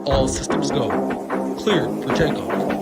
All systems go. Cleared for takeoff.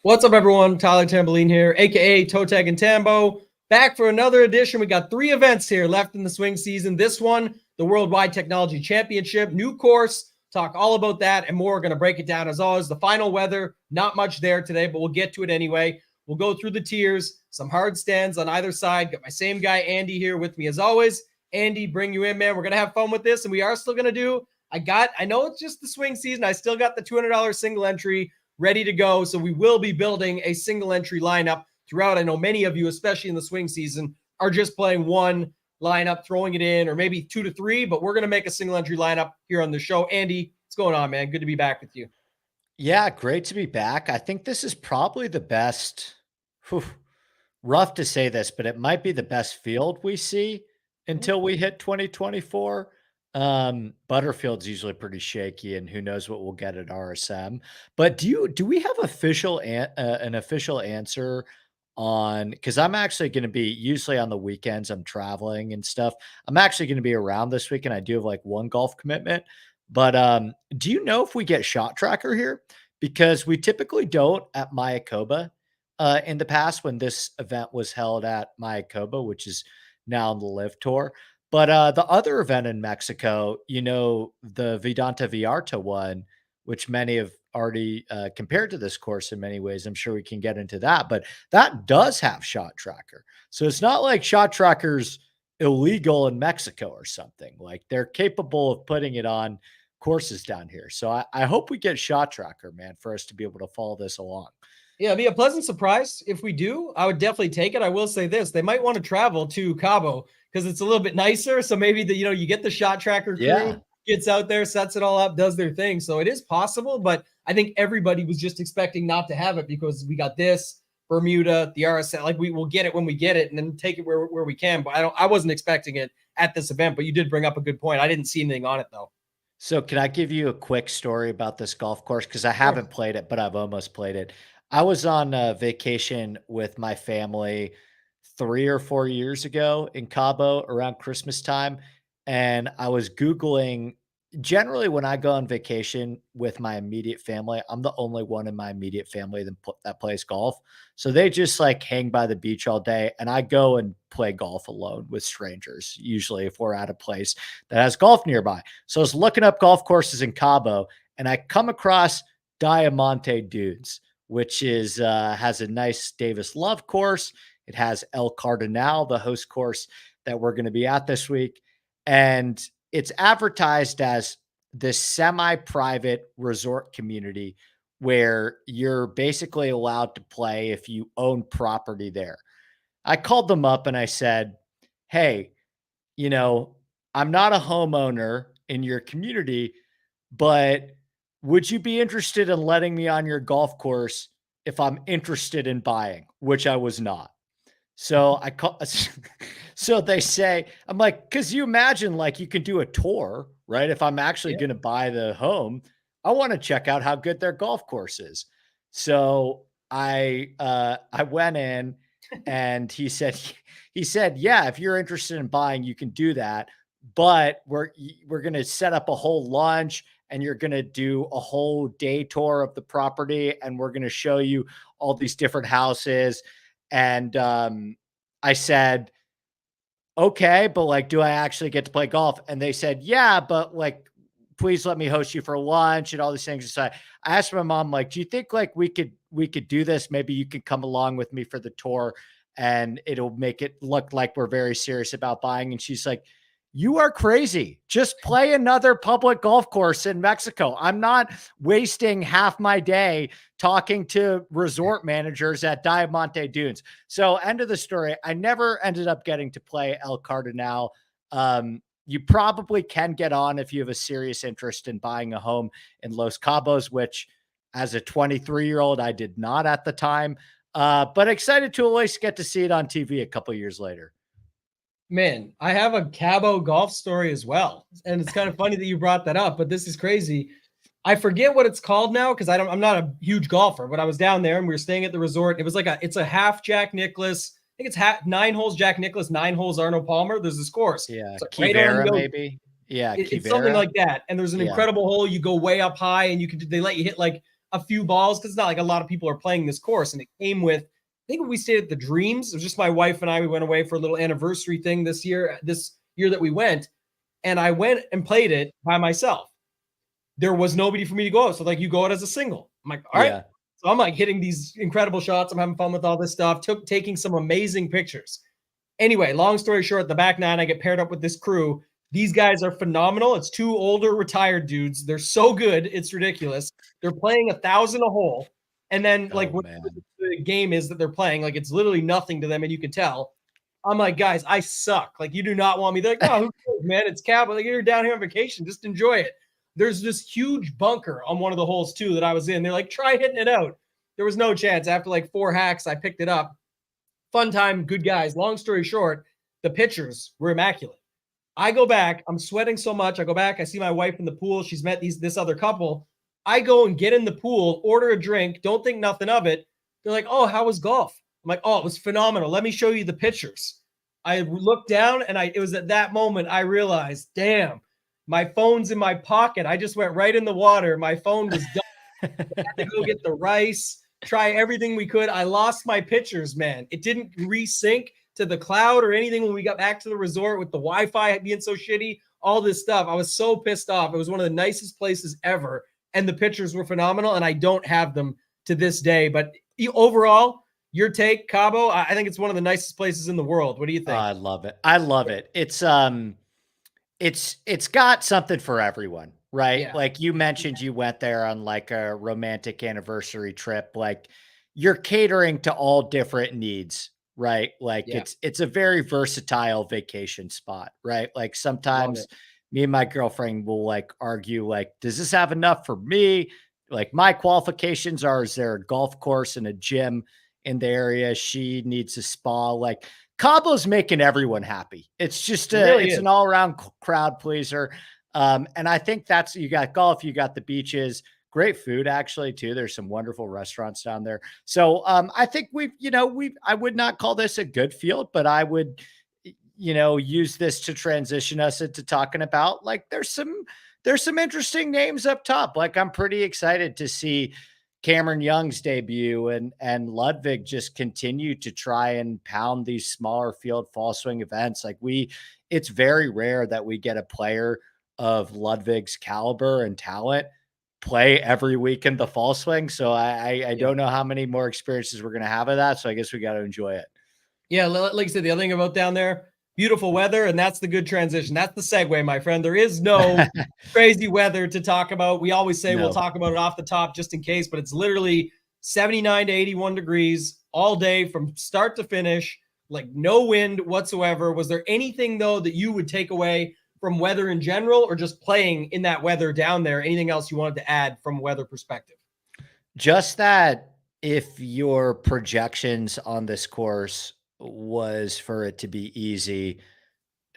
What's up, everyone? Tyler Tamboline here, aka ToeTagginTambo, back for another edition. We got 3 events here left in the swing season. This one, the WWT Technology Championship, new course. Talk all about that and more. We're going to break it down as always. The final weather, not much there today, but we'll get to it anyway. We'll go through the tiers, some hard stands on either side. Got my same guy, Andy, here with me as always. Andy, bring you in, man. We're going to have fun with this, and we are still going to do, I know it's just the swing season. I still got the $200 single entry ready to go. So we will be building a single entry lineup throughout. I know many of you, especially in the swing season, are just playing one lineup, throwing it in, or maybe 2 to 3, but we're going to make a single entry lineup here on the show. Andy, what's going on, man? Good to be back with you. Yeah, great to be back. I think this is probably the best, rough to say this, but it might be the best field we see until we hit 2024. Butterfield's usually pretty shaky, and who knows what we'll get at RSM. But do we have an official answer on, because I'm actually going to be, usually on the weekends I'm traveling and stuff. I'm actually going to be around this weekend. I do have like one golf commitment, but do you know if we get shot tracker here? Because we typically don't at Mayakoba in the past when this event was held at Mayakoba, which is now on the Live Tour. But the other event in Mexico, the Vidanta Vallarta one, which many have already compared to this course in many ways. I'm sure we can get into that, but that does have shot tracker. So it's not like shot tracker's illegal in Mexico or something. Like, they're capable of putting it on courses down here. So I hope we get shot tracker, man, for us to be able to follow this along. Yeah, it'd be a pleasant surprise if we do. I would definitely take it. I will say this: they might want to travel to Cabo because it's a little bit nicer. So maybe you get the shot tracker crew, gets out there, sets it all up, does their thing. So it is possible, but I think everybody was just expecting not to have it because we got this Bermuda, the RSL. Like, we will get it when we get it and then take it where we can. But I wasn't expecting it at this event. But you did bring up a good point. I didn't see anything on it though. So can I give you a quick story about this golf course? Because I haven't played it, but I've almost played it. I was on a vacation with my family 3 or 4 years ago in Cabo around Christmas time, and I was Googling. Generally, when I go on vacation with my immediate family, I'm the only one in my immediate family that plays golf. So they just like hang by the beach all day, and I go and play golf alone with strangers, usually if we're at a place that has golf nearby. So I was looking up golf courses in Cabo, and I come across Diamante Dunes, which is has a nice Davis Love course. It has El Cardinal, the host course that we're going to be at this week. And it's advertised as this semi-private resort community where you're basically allowed to play if you own property there. I called them up and I said, hey, I'm not a homeowner in your community, but would you be interested in letting me on your golf course if I'm interested in buying? Which I was not. So so they say, I'm like, cause you imagine like you can do a tour, right? If I'm actually going to buy the home, I want to check out how good their golf course is. So I went in and he said, yeah, if you're interested in buying, you can do that. But we're going to set up a whole lunch and you're going to do a whole day tour of the property. And we're going to show you all these different houses. And I said, okay, but like, do I actually get to play golf? And they said, yeah, but like, please let me host you for lunch and all these things. So I asked my mom, like, do you think like we could do this? Maybe you could come along with me for the tour and it'll make it look like we're very serious about buying. And she's like, you are crazy. Just play another public golf course in Mexico. I'm not wasting half my day talking to resort managers at Diamante Dunes. So end of the story. I never ended up getting to play El Cardinal. You probably can get on if you have a serious interest in buying a home in Los Cabos, which As a 23-year-old, I did not at the time, but excited to at least get to see it on TV a couple years later. Man, I have a Cabo golf story as well. And it's kind of funny that you brought that up, but this is crazy. I forget what it's called now because I'm not a huge golfer, but I was down there and we were staying at the resort. It was like it's a half Jack Nicklaus. I think it's 9 holes Jack Nicklaus, 9 holes Arnold Palmer. There's this course. Yeah, like Kivera maybe. Yeah, it's something like that. And there's an incredible hole. You go way up high and they let you hit like a few balls because it's not like a lot of people are playing this course. And it came with, I think we stayed at the Dreams. It was just my wife and I. We went away for a little anniversary thing this year that we went. And I went and played it by myself. There was nobody for me to go out. So like you go out as a single. I'm like, all right. Yeah. So I'm like hitting these incredible shots. I'm having fun with all this stuff, taking some amazing pictures. Anyway, long story short, the back nine, I get paired up with this crew. These guys are phenomenal. It's 2 older retired dudes. They're so good. It's ridiculous. They're playing 1,000 a hole. And then like what the game is that they're playing, like it's literally nothing to them. And you can tell. I'm like, guys, I suck. Like you do not want me. They're like, no, who cares, man? It's Cabo. Like you're down here on vacation. Just enjoy it. There's this huge bunker on one of the holes too that I was in. They're like, try hitting it out. There was no chance. After like 4 hacks, I picked it up. Fun time, good guys. Long story short, the pictures were immaculate. I go back. I'm sweating so much. I go back. I see my wife in the pool. She's met this other couple. I go and get in the pool, order a drink, don't think nothing of it. They're like, oh, how was golf? I'm like, oh, it was phenomenal. Let me show you the pictures. I looked down and it was at that moment I realized, damn, my phone's in my pocket. I just went right in the water. My phone was done. I had to go get the rice, try everything we could. I lost my pictures, man. It didn't resync to the cloud or anything when we got back to the resort with the Wi-Fi being so shitty, all this stuff. I was so pissed off. It was one of the nicest places ever. And the pictures were phenomenal. And I don't have them to this day, but overall, your take, Cabo, I think it's one of the nicest places in the world. What do you think? I love it. I love it. It's got something for everyone, right? Yeah. Like you mentioned, you went there on like a romantic anniversary trip. Like you're catering to all different needs, right? Like it's a very versatile vacation spot, right? Like sometimes me and my girlfriend will like argue, like, does this have enough for me? Like my qualifications are, is there a golf course and a gym in the area? She needs a spa. Like Cabo's making everyone happy. It's just an all around crowd pleaser. And I think you got golf, you got the beaches, great food actually too. There's some wonderful restaurants down there. So I think I would not call this a good field, but I would, use this to transition us into talking about like, there's some interesting names up top. Like I'm pretty excited to see Cameron Young's debut and Ludwig just continue to try and pound these smaller field fall swing events. Like it's very rare that we get a player of Ludwig's caliber and talent play every week in the fall swing. So I don't know how many more experiences we're going to have of that. So I guess we got to enjoy it. Yeah. Like I said, the other thing about down there, beautiful weather. And that's the good transition. That's the segue, my friend. There is no crazy weather to talk about. We always say we'll talk about it off the top just in case, but it's literally 79 to 81 degrees all day from start to finish, like no wind whatsoever. Was there anything though that you would take away from weather in general or just playing in that weather down there? Anything else you wanted to add from a weather perspective? Just that if your projections on this course was for it to be easy,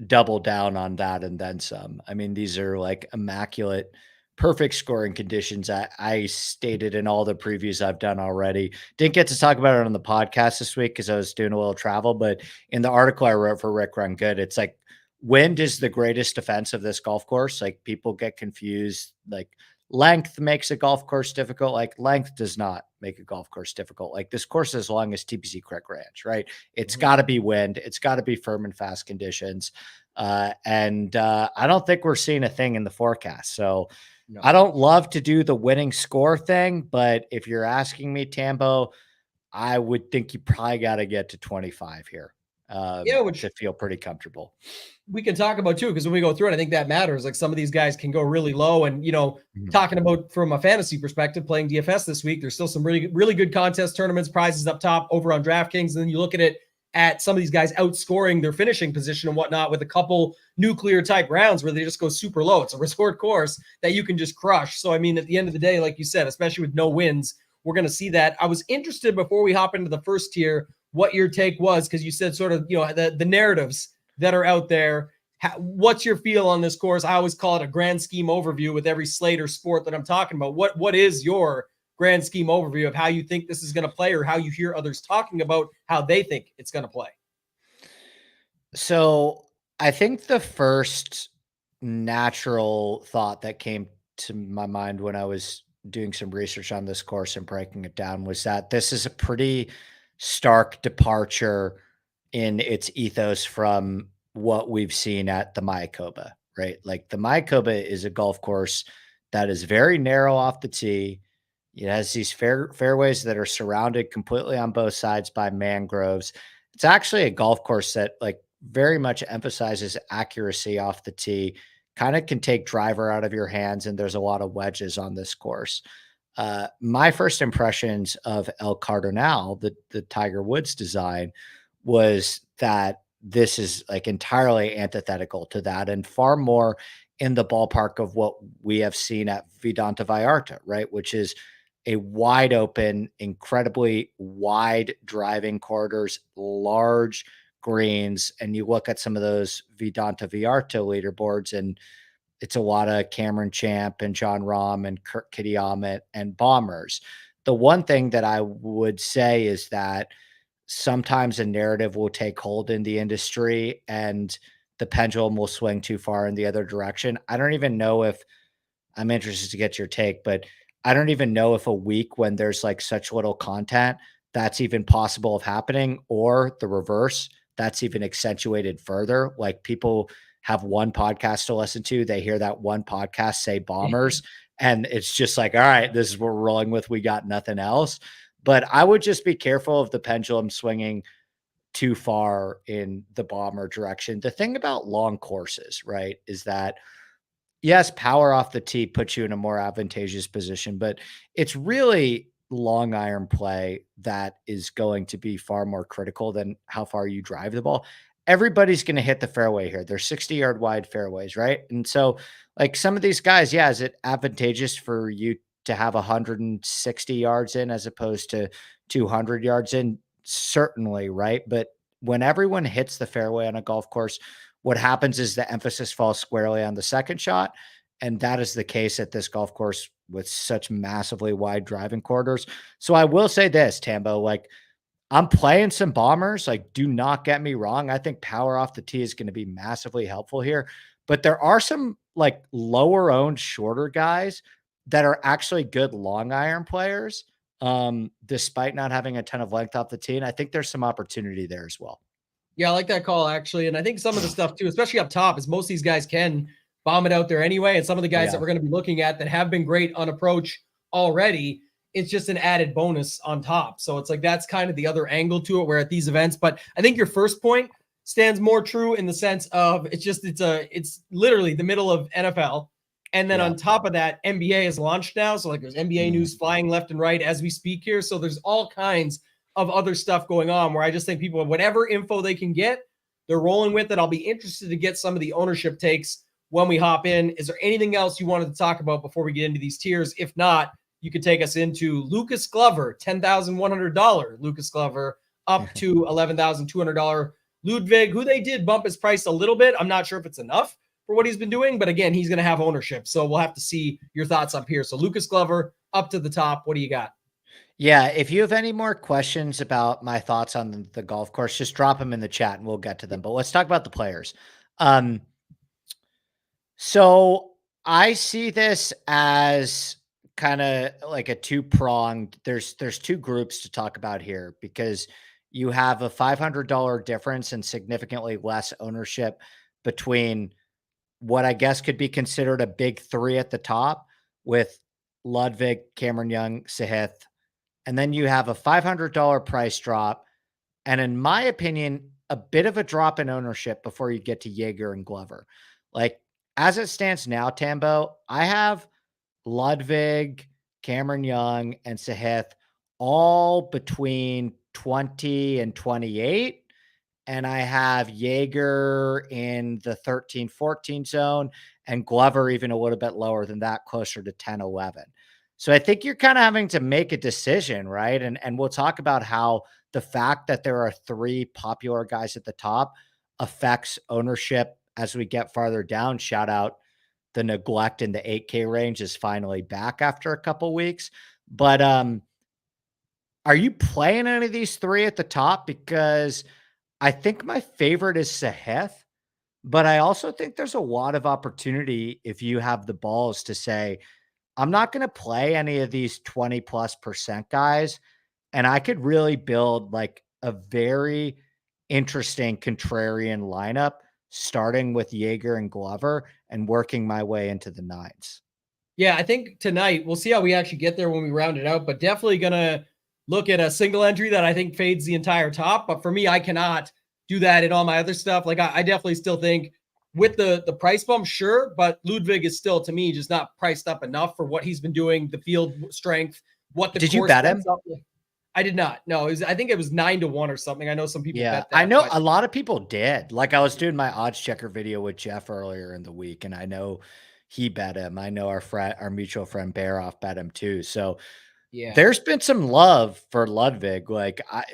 double down on that and then some. I mean, these are like immaculate, perfect scoring conditions. I stated in all the previews I've done already. Didn't get to talk about it on the podcast this week because I was doing a little travel, but in the article I wrote for Rick Run Good, it's like wind is the greatest defense of this golf course. Like people get confused. Like length makes a golf course difficult. Like length does not make a golf course difficult. Like this course is as long as TPC Creek Ranch, right? It's got to be wind. It's got to be firm and fast conditions. And I don't think we're seeing a thing in the forecast. So no. I don't love to do the winning score thing, but if you're asking me, Tambo, I would think you probably got to get to 25 here. Which should feel pretty comfortable. We can talk about too, because when we go through it, I think that matters. Like some of these guys can go really low, and talking about from a fantasy perspective, playing DFS this week, there's still some really, really good contest tournaments, prizes up top over on DraftKings. And then you look at it at some of these guys outscoring their finishing position and whatnot with a couple nuclear type rounds where they just go super low. It's a resort course that you can just crush. So, I mean, at the end of the day, like you said, especially with no wins, we're going to see that. I was interested before we hop into the first tier, what your take was, because you said sort of, the narratives that are out there. What's your feel on this course? I always call it a grand scheme overview with every slate or sport that I'm talking about. What is your grand scheme overview of how you think this is going to play, or how you hear others talking about how they think it's going to play? So I think the first natural thought that came to my mind when I was doing some research on this course and breaking it down was that this is a pretty stark departure in its ethos from what we've seen at the Mayakoba, right? Like the Mayakoba is a golf course that is very narrow off the tee. It has these fairways that are surrounded completely on both sides by mangroves. It's actually a golf course that very much emphasizes accuracy off the tee, kind of can take driver out of your hands, and there's a lot of wedges on this course. My first impressions of El Cardinal, the Tiger Woods design, was that this is entirely antithetical to that and far more in the ballpark of what we have seen at Vedanta Vallarta, right? Which is a wide open, incredibly wide driving corridors, large greens. And you look at some of those Vedanta Vallarta leaderboards, and it's a lot of Cameron Champ and John Rahm and Kurt Kitayama and bombers. The one thing that I would say is that sometimes a narrative will take hold in the industry and the pendulum will swing too far in the other direction. I don't even know if I'm interested to get your take, but I don't even know if a week when there's such little content that's even possible of happening, or the reverse, that's even accentuated further. Like people have one podcast to listen to. They hear that one podcast say bombers and it's just all right, this is what we're rolling with. We got nothing else. But I would just be careful of the pendulum swinging too far in the bomber direction. The thing about long courses, right, is that yes, power off the tee puts you in a more advantageous position, but it's really long iron play that is going to be far more critical than how far you drive the ball. Everybody's going to hit the fairway here. They're 60-yard wide fairways, right? And so some of these guys, yeah, is it advantageous for you to have 160 yards in as opposed to 200 yards in? Certainly, right? But when everyone hits the fairway on a golf course, what happens is the emphasis falls squarely on the second shot. And that is the case at this golf course with such massively wide driving corridors. So I will say this, Tambo, I'm playing some bombers. Do not get me wrong. I think power off the tee is going to be massively helpful here, but there are some lower owned shorter guys that are actually good long iron players, despite not having a ton of length off the tee. And I think there's some opportunity there as well. Yeah, I like that call, actually. And I think some of the stuff, too, especially up top, is most of these guys can bomb it out there anyway. And some of the guys that we're going to be looking at that have been great on approach already, it's just an added bonus on top. So it's that's kind of the other angle to it, where at these events. But I think your first point stands more true in the sense of it's literally the middle of NFL. And then on top of that, NBA is launched now. So there's NBA news flying left and right as we speak here. So there's all kinds of other stuff going on where I just think people, whatever info they can get, they're rolling with it. I'll be interested to get some of the ownership takes when we hop in. Is there anything else you wanted to talk about before we get into these tiers? If not, you could take us into Lucas Glover, $10,100 Lucas Glover, up to $11,200 Ludwig, who they did bump his price a little bit. I'm not sure if it's enough for what he's been doing, but again, he's going to have ownership. So we'll have to see your thoughts up here. So Lucas Glover up to the top. What do you got? Yeah, if you have any more questions about my thoughts on the golf course, just drop them in the chat and we'll get to them. But let's talk about the players. So I see this as kind of a two-pronged. There's two groups to talk about here, because you have a $500 difference and significantly less ownership between what I guess could be considered a big three at the top with Ludwig, Cameron Young, Sahith. And then you have a $500 price drop. And in my opinion, a bit of a drop in ownership before you get to Jaeger and Glover. As it stands now, Tambo, I have Ludwig, Cameron Young, and Sahith all between 20 and 28. and I have Jaeger in the 13-14 zone, and Glover even a little bit lower than that, closer to 10-11. So I think you're kind of having to make a decision, right? And we'll talk about how the fact that there are 3 popular guys at the top affects ownership as we get farther down. Shout out the neglect in the 8K range is finally back after a couple weeks. But are you playing any of these 3 at the top? Because I think my favorite is Sahith, but I also think there's a lot of opportunity if you have the balls to say, I'm not going to play any of these 20+% guys. And I could really build like a very interesting contrarian lineup, starting with Jaeger and Glover and working my way into the 9s. Yeah, I think tonight we'll see how we actually get there when we round it out, but definitely going to look at a single entry that I think fades the entire top. But for me, I cannot do that in all my other stuff. Like I definitely still think with the price bump, sure, but Ludwig is still, to me, just not priced up enough for what he's been doing, the field strength, what the Did you bet him? I did not. No, I think it was 9-1 or something. I know some people bet that. I know a lot of people did. Like I was doing my odds checker video with Jeff earlier in the week, and I know he bet him. I know our mutual friend Baroff bet him too. So yeah, there's been some love for Ludwig. Like I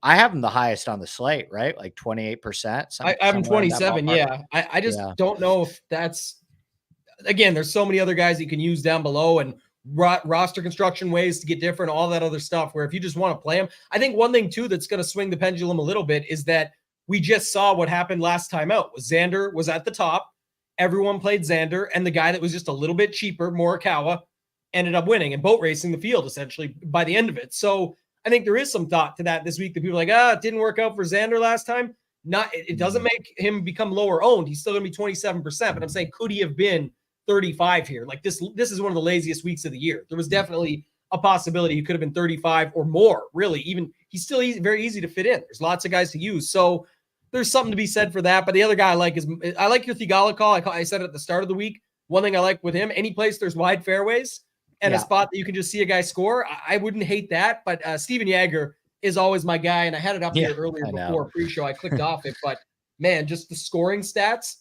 have him the highest on the slate, right? Like 28%. I have him 27. Yeah. I just don't know if that's, again, there's so many other guys you can use down below, and roster construction ways to get different, all that other stuff, where if you just want to play them, I think one thing too that's going to swing the pendulum a little bit is that we just saw what happened last time out. Xander was at the top. Everyone played Xander, and the guy that was just a little bit cheaper, Morikawa, ended up winning and boat racing the field essentially by the end of it. So I think there is some thought to that this week, that people are like, it didn't work out for Xander last time. It doesn't make him become lower owned. He's still going to be 27%, but I'm saying, could he have been 35 here? Like this is one of the laziest weeks of the year. There was definitely a possibility he could have been 35 or more, really. Even he's still very easy to fit in. There's lots of guys to use. So there's something to be said for that. But the other guy I like your Theegala call. I said at the start of the week, one thing I like with him, any place there's wide fairways and a spot that you can just see a guy score, I wouldn't hate that. But Steven Jaeger is always my guy. And I had it up here earlier before pre-show. I clicked off it, but man, just the scoring stats,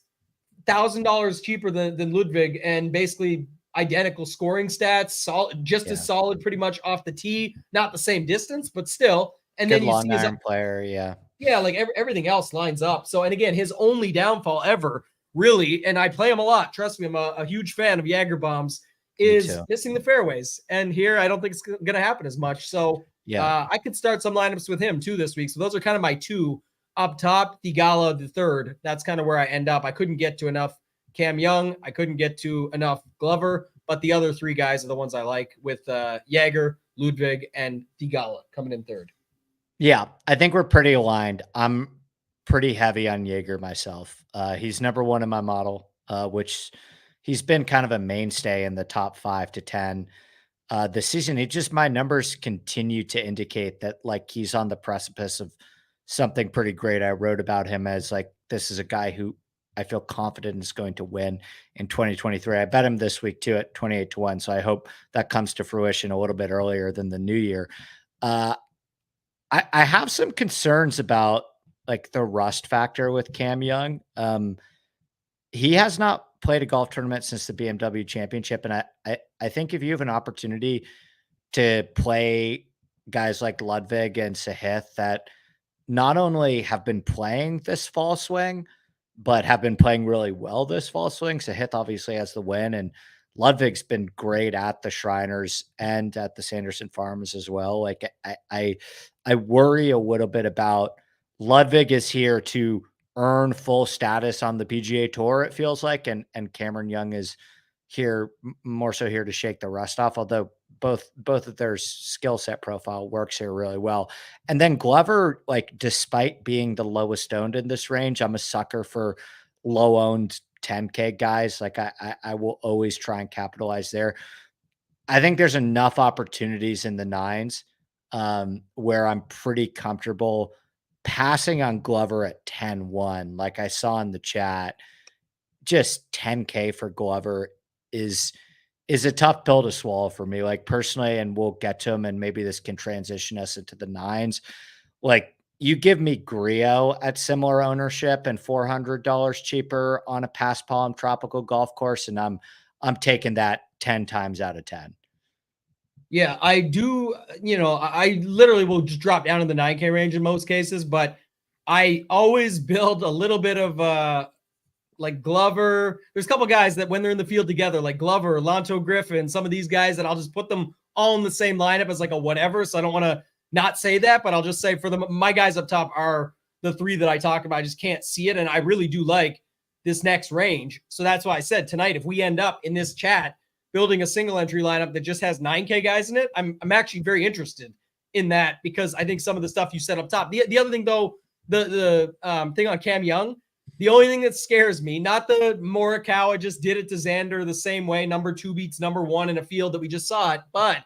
$1,000 cheaper than Ludwig, and basically identical scoring stats, just as solid pretty much off the tee, not the same distance, but still. And good then you long see his iron player. Yeah. Like everything else lines up. So, and again, his only downfall ever, really, and I play him a lot. Trust me, I'm a huge fan of Jaeger bombs, is missing the fairways. And here, I don't think it's going to happen as much. So I could start some lineups with him too this week. So those are kind of my 2 up top. Theegala the 3rd. That's kind of where I end up. I couldn't get to enough Cam Young. I couldn't get to enough Glover, but the other 3 guys are the ones I like, with Jaeger, Ludwig, and Theegala coming in 3rd. Yeah, I think we're pretty aligned. I'm pretty heavy on Jaeger myself. He's number 1 in my model, which he's been kind of a mainstay in the top 5 to 10 this season. My numbers continue to indicate that like he's on the precipice of something pretty great. I wrote about him as like, this is a guy who I feel confident is going to win in 2023. I bet him this week too at 28-1. So I hope that comes to fruition a little bit earlier than the new year. I have some concerns about like the rust factor with Cam Young. He has not played a golf tournament since the BMW Championship. And I think if you have an opportunity to play guys like Ludwig and Sahith that not only have been playing this fall swing, but have been playing really well this fall swing. Sahith obviously has the win, and Ludwig's been great at the Shriners and at the Sanderson Farms as well. Like I worry a little bit about Ludwig is here to earn full status on the PGA Tour, it feels like, and Cameron Young is here more so here to shake the rust off, although both of their skill set profile works here really well. And then Glover, like despite being the lowest owned in this range, I'm a sucker for low owned 10K guys. Like I will always try and capitalize there. I think there's enough opportunities in the 9s where I'm pretty comfortable passing on Glover at 10-1. Like I saw in the chat, just 10K for Glover is a tough pill to swallow for me. Like personally, and we'll get to him, and maybe this can transition us into the 9s. Like you give me Griot at similar ownership and $400 cheaper on a Past Palm tropical golf course, and I'm taking that 10 times out of 10. Yeah, I do. I literally will just drop down in the 9K range in most cases, but I always build a little bit of like Glover. There's a couple guys that when they're in the field together, like Glover, Lanto Griffin, some of these guys that I'll just put them all in the same lineup as like a whatever. So I don't want to not say that, but I'll just say for them, my guys up top are the three that I talk about. I just can't see it. And I really do like this next range. So that's why I said tonight, if we end up in this chat building a single entry lineup that just has 9K guys in it, I'm actually very interested in that because I think some of the stuff you said up top. The other thing though, the thing on Cam Young, the only thing that scares me, not the Morikawa just did it to Xander the same way, number 2 beats number 1 in a field that we just saw it, but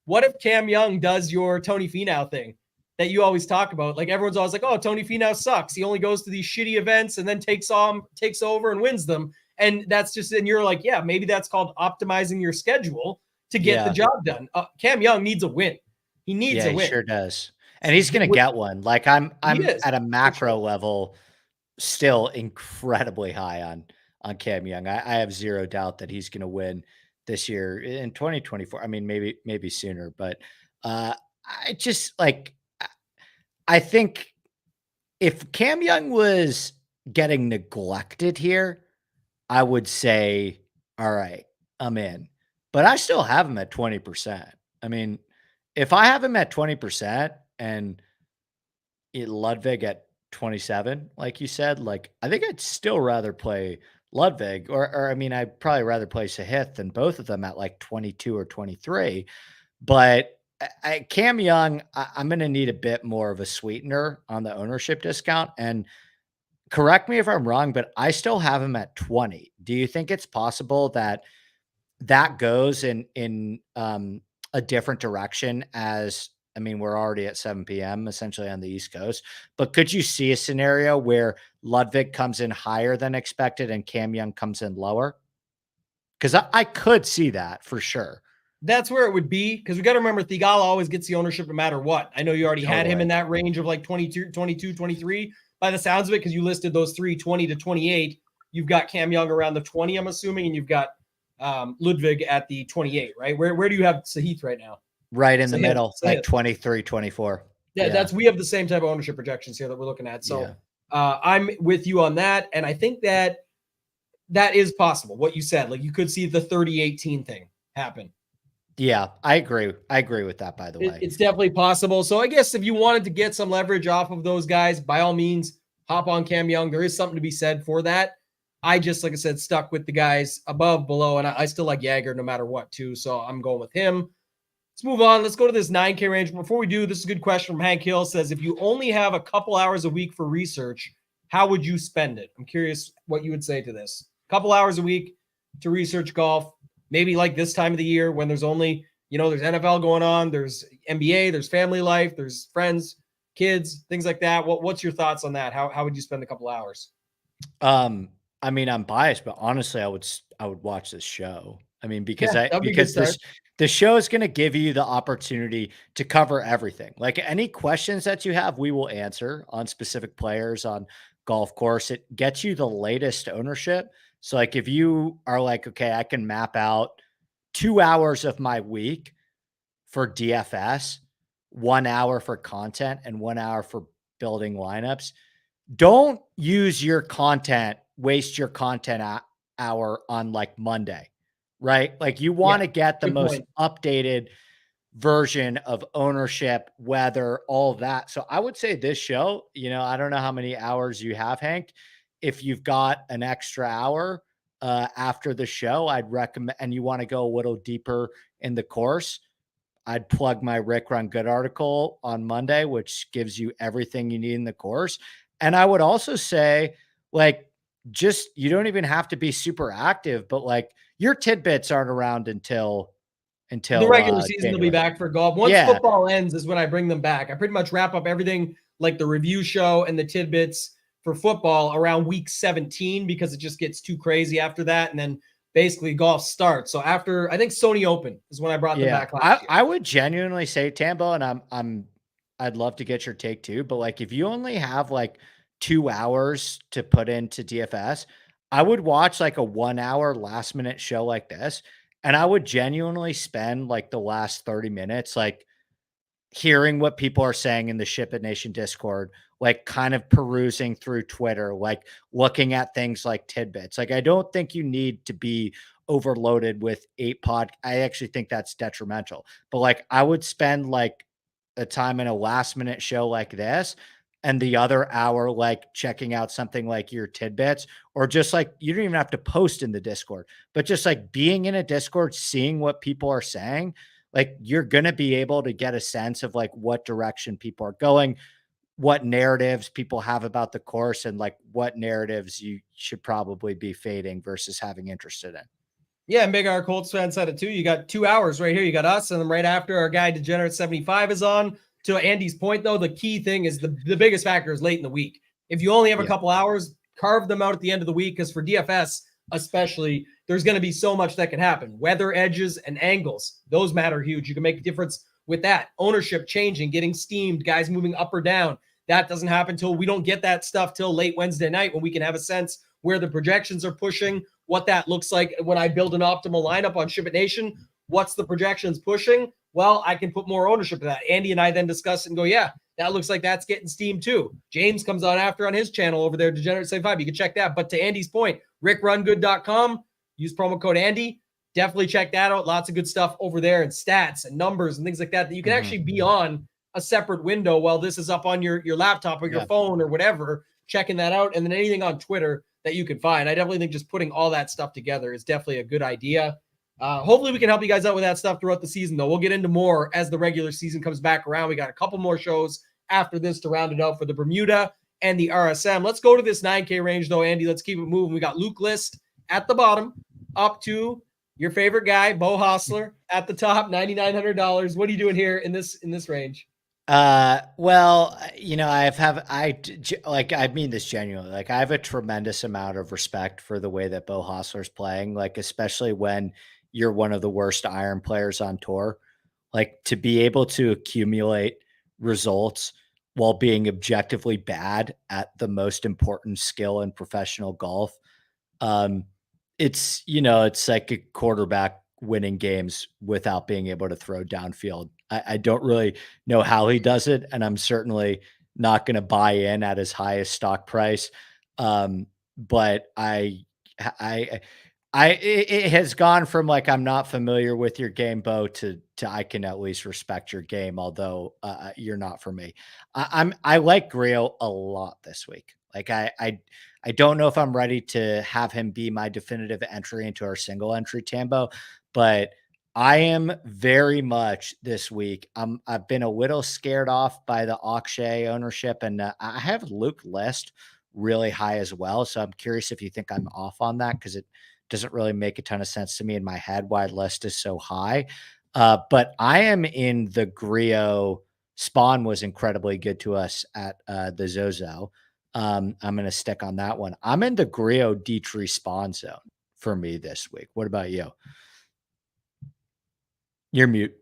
what if Cam Young does your Tony Finau thing that you always talk about? Like everyone's always like, oh, Tony Finau sucks. He only goes to these shitty events and then takes over and wins them. And that's just, and you're like, yeah, maybe that's called optimizing your schedule to get the job done. Cam Young needs a win. He needs a win. He sure does. And he's going to get one. Like I'm at a macro level still incredibly high on Cam Young. I have zero doubt that he's going to win this year in 2024. I mean, maybe sooner, but I just like, I think if Cam Young was getting neglected here, I would say, all right, I'm in, but I still have him at 20%. I mean, if I have him at 20% and Ludwig at 27, like you said, like I think I'd still rather play Ludwig or I mean, I'd probably rather play Sahith than both of them at like 22 or 23. But Cam Young, I'm going to need a bit more of a sweetener on the ownership discount. And correct me if I'm wrong, but I still have him at 20. Do you think it's possible that goes in a different direction as, I mean, we're already at 7 p.m. essentially on the East Coast, but could you see a scenario where Ludwig comes in higher than expected and Cam Young comes in lower? Because I could see that for sure. That's where it would be, because we got to remember Thigala always gets the ownership no matter what. I know you already had him in that range of like 22, 23 by the sounds of it, because you listed those 3, 20 to 28. You've got Cam Young around the 20, I'm assuming, and you've got Ludwig at the 28, right? Where do you have Sahith right now? Right in the middle, like 23, 24. Yeah, we have the same type of ownership projections here that we're looking at. So I'm with you on that. And I think that is possible. What you said, like you could see the 30-18 thing happen. Yeah, I agree. I agree with that, by the way. It's definitely possible. So I guess if you wanted to get some leverage off of those guys, by all means, hop on Cam Young. There is something to be said for that. I just, like I said, stuck with the guys above, below, and I still like Jagger no matter what, too. So I'm going with him. Let's move on. Let's go to this 9K range. Before we do, this is a good question from Hank Hill. Says, if you only have a couple hours a week for research, how would you spend it? I'm curious what you would say to this. A couple hours a week to research golf, maybe like this time of the year when there's only, there's NFL going on, there's NBA, there's family life, there's friends, kids, things like that. What's your thoughts on that? How would you spend a couple hours? I mean, I'm biased, but honestly, I would watch this show. I mean, because the show is going to give you the opportunity to cover everything. Like any questions that you have, we will answer on specific players on golf course. It gets you the latest ownership. So like if you are like, okay, I can map out 2 hours of my week for DFS, 1 hour for content and 1 hour for building lineups. Don't waste your content hour on like Monday, right? Like you want to get the most updated version of ownership, weather, all of that. So I would say this show, I don't know how many hours you have, Hank. If you've got an extra hour after the show, I'd recommend, and you want to go a little deeper in the course, I'd plug my Rick Run Good article on Monday, which gives you everything you need in the course. And I would also say, like, just, you don't even have to be super active, but like your tidbits aren't around until the regular season. They'll be back for golf. Once football ends is when I bring them back. I pretty much wrap up everything like the review show and the tidbits for football around week 17, because it just gets too crazy after that. And then basically golf starts. So after, I think Sony Open is when I brought them back last year. I would genuinely say, Tambo, and I'm I'd love to get your take too. But like, if you only have like 2 hours to put into DFS, I would watch like a 1 hour last minute show like this. And I would genuinely spend like the last 30 minutes, like hearing what people are saying in the Ship It Nation Discord, like kind of perusing through Twitter, like looking at things like tidbits. Like, I don't think you need to be overloaded with 8 pod. I actually think that's detrimental. But like, I would spend like a time in a last minute show like this and the other hour like checking out something like your tidbits, or just like, you don't even have to post in the Discord, but just like being in a Discord, seeing what people are saying, like you're going to be able to get a sense of like what direction people are going, what narratives people have about the course, and like what narratives you should probably be fading versus having interested in. Yeah, and Big R Colts fan said it too. You got 2 hours right here. You got us, and then right after, our guy Degenerate 75 is on. To Andy's point, though, the key thing is the biggest factor is late in the week. If you only have a couple hours, carve them out at the end of the week, because for DFS especially, there's going to be so much that can happen. Weather, edges, and angles, those matter huge. You can make a difference with that. Ownership changing, getting steamed, guys moving up or down. That doesn't happen till we don't get that stuff till late Wednesday night, when we can have a sense where the projections are pushing, what that looks like when I build an optimal lineup on SHIPIT Nation. What's the projections pushing? Well, I can put more ownership to that. Andy and I then discuss it and go, yeah, that looks like that's getting steamed too. James comes on after on his channel over there, Degenerate75. You can check that. But to Andy's point, rickrungood.com, use promo code Andy. Definitely check that out. Lots of good stuff over there, and stats and numbers and things like that you can actually be on a separate window while this is up on your laptop or your phone or whatever, checking that out. And then anything on Twitter that you can find. I definitely think just putting all that stuff together is definitely a good idea. Hopefully we can help you guys out with that stuff throughout the season, though. We'll get into more as the regular season comes back around. We got a couple more shows after this to round it out for the Bermuda and the RSM. Let's go to this 9K range, though, Andy. Let's keep it moving. We got Luke List at the bottom, up to your favorite guy, Bo Hostler, at the top, $9,900. What are you doing here in this range? Well, you know, I mean this genuinely, like I have a tremendous amount of respect for the way that Bo Hostler's playing, like, especially when you're one of the worst iron players on tour, like to be able to accumulate results while being objectively bad at the most important skill in professional golf. It's, you know, it's like a quarterback winning games without being able to throw downfield. I don't really know how he does it, and I'm certainly not going to buy in at his highest stock price. But it has gone from like, I'm not familiar with your game, Bo, to I can at least respect your game, although you're not for me. I like Griot a lot this week. Like I don't know if I'm ready to have him be my definitive entry into our single entry Tambo, but I am very much this week. I've been a little scared off by the Akshay ownership, and I have Luke List really high as well. So I'm curious if you think I'm off on that, because it doesn't really make a ton of sense to me in my head why List is so high. But I am in the Griot. Spawn was incredibly good to us at the Zozo. I'm going to stick on that one. I'm in the Griot Dietrich Spawn zone for me this week. What about you? You're mute.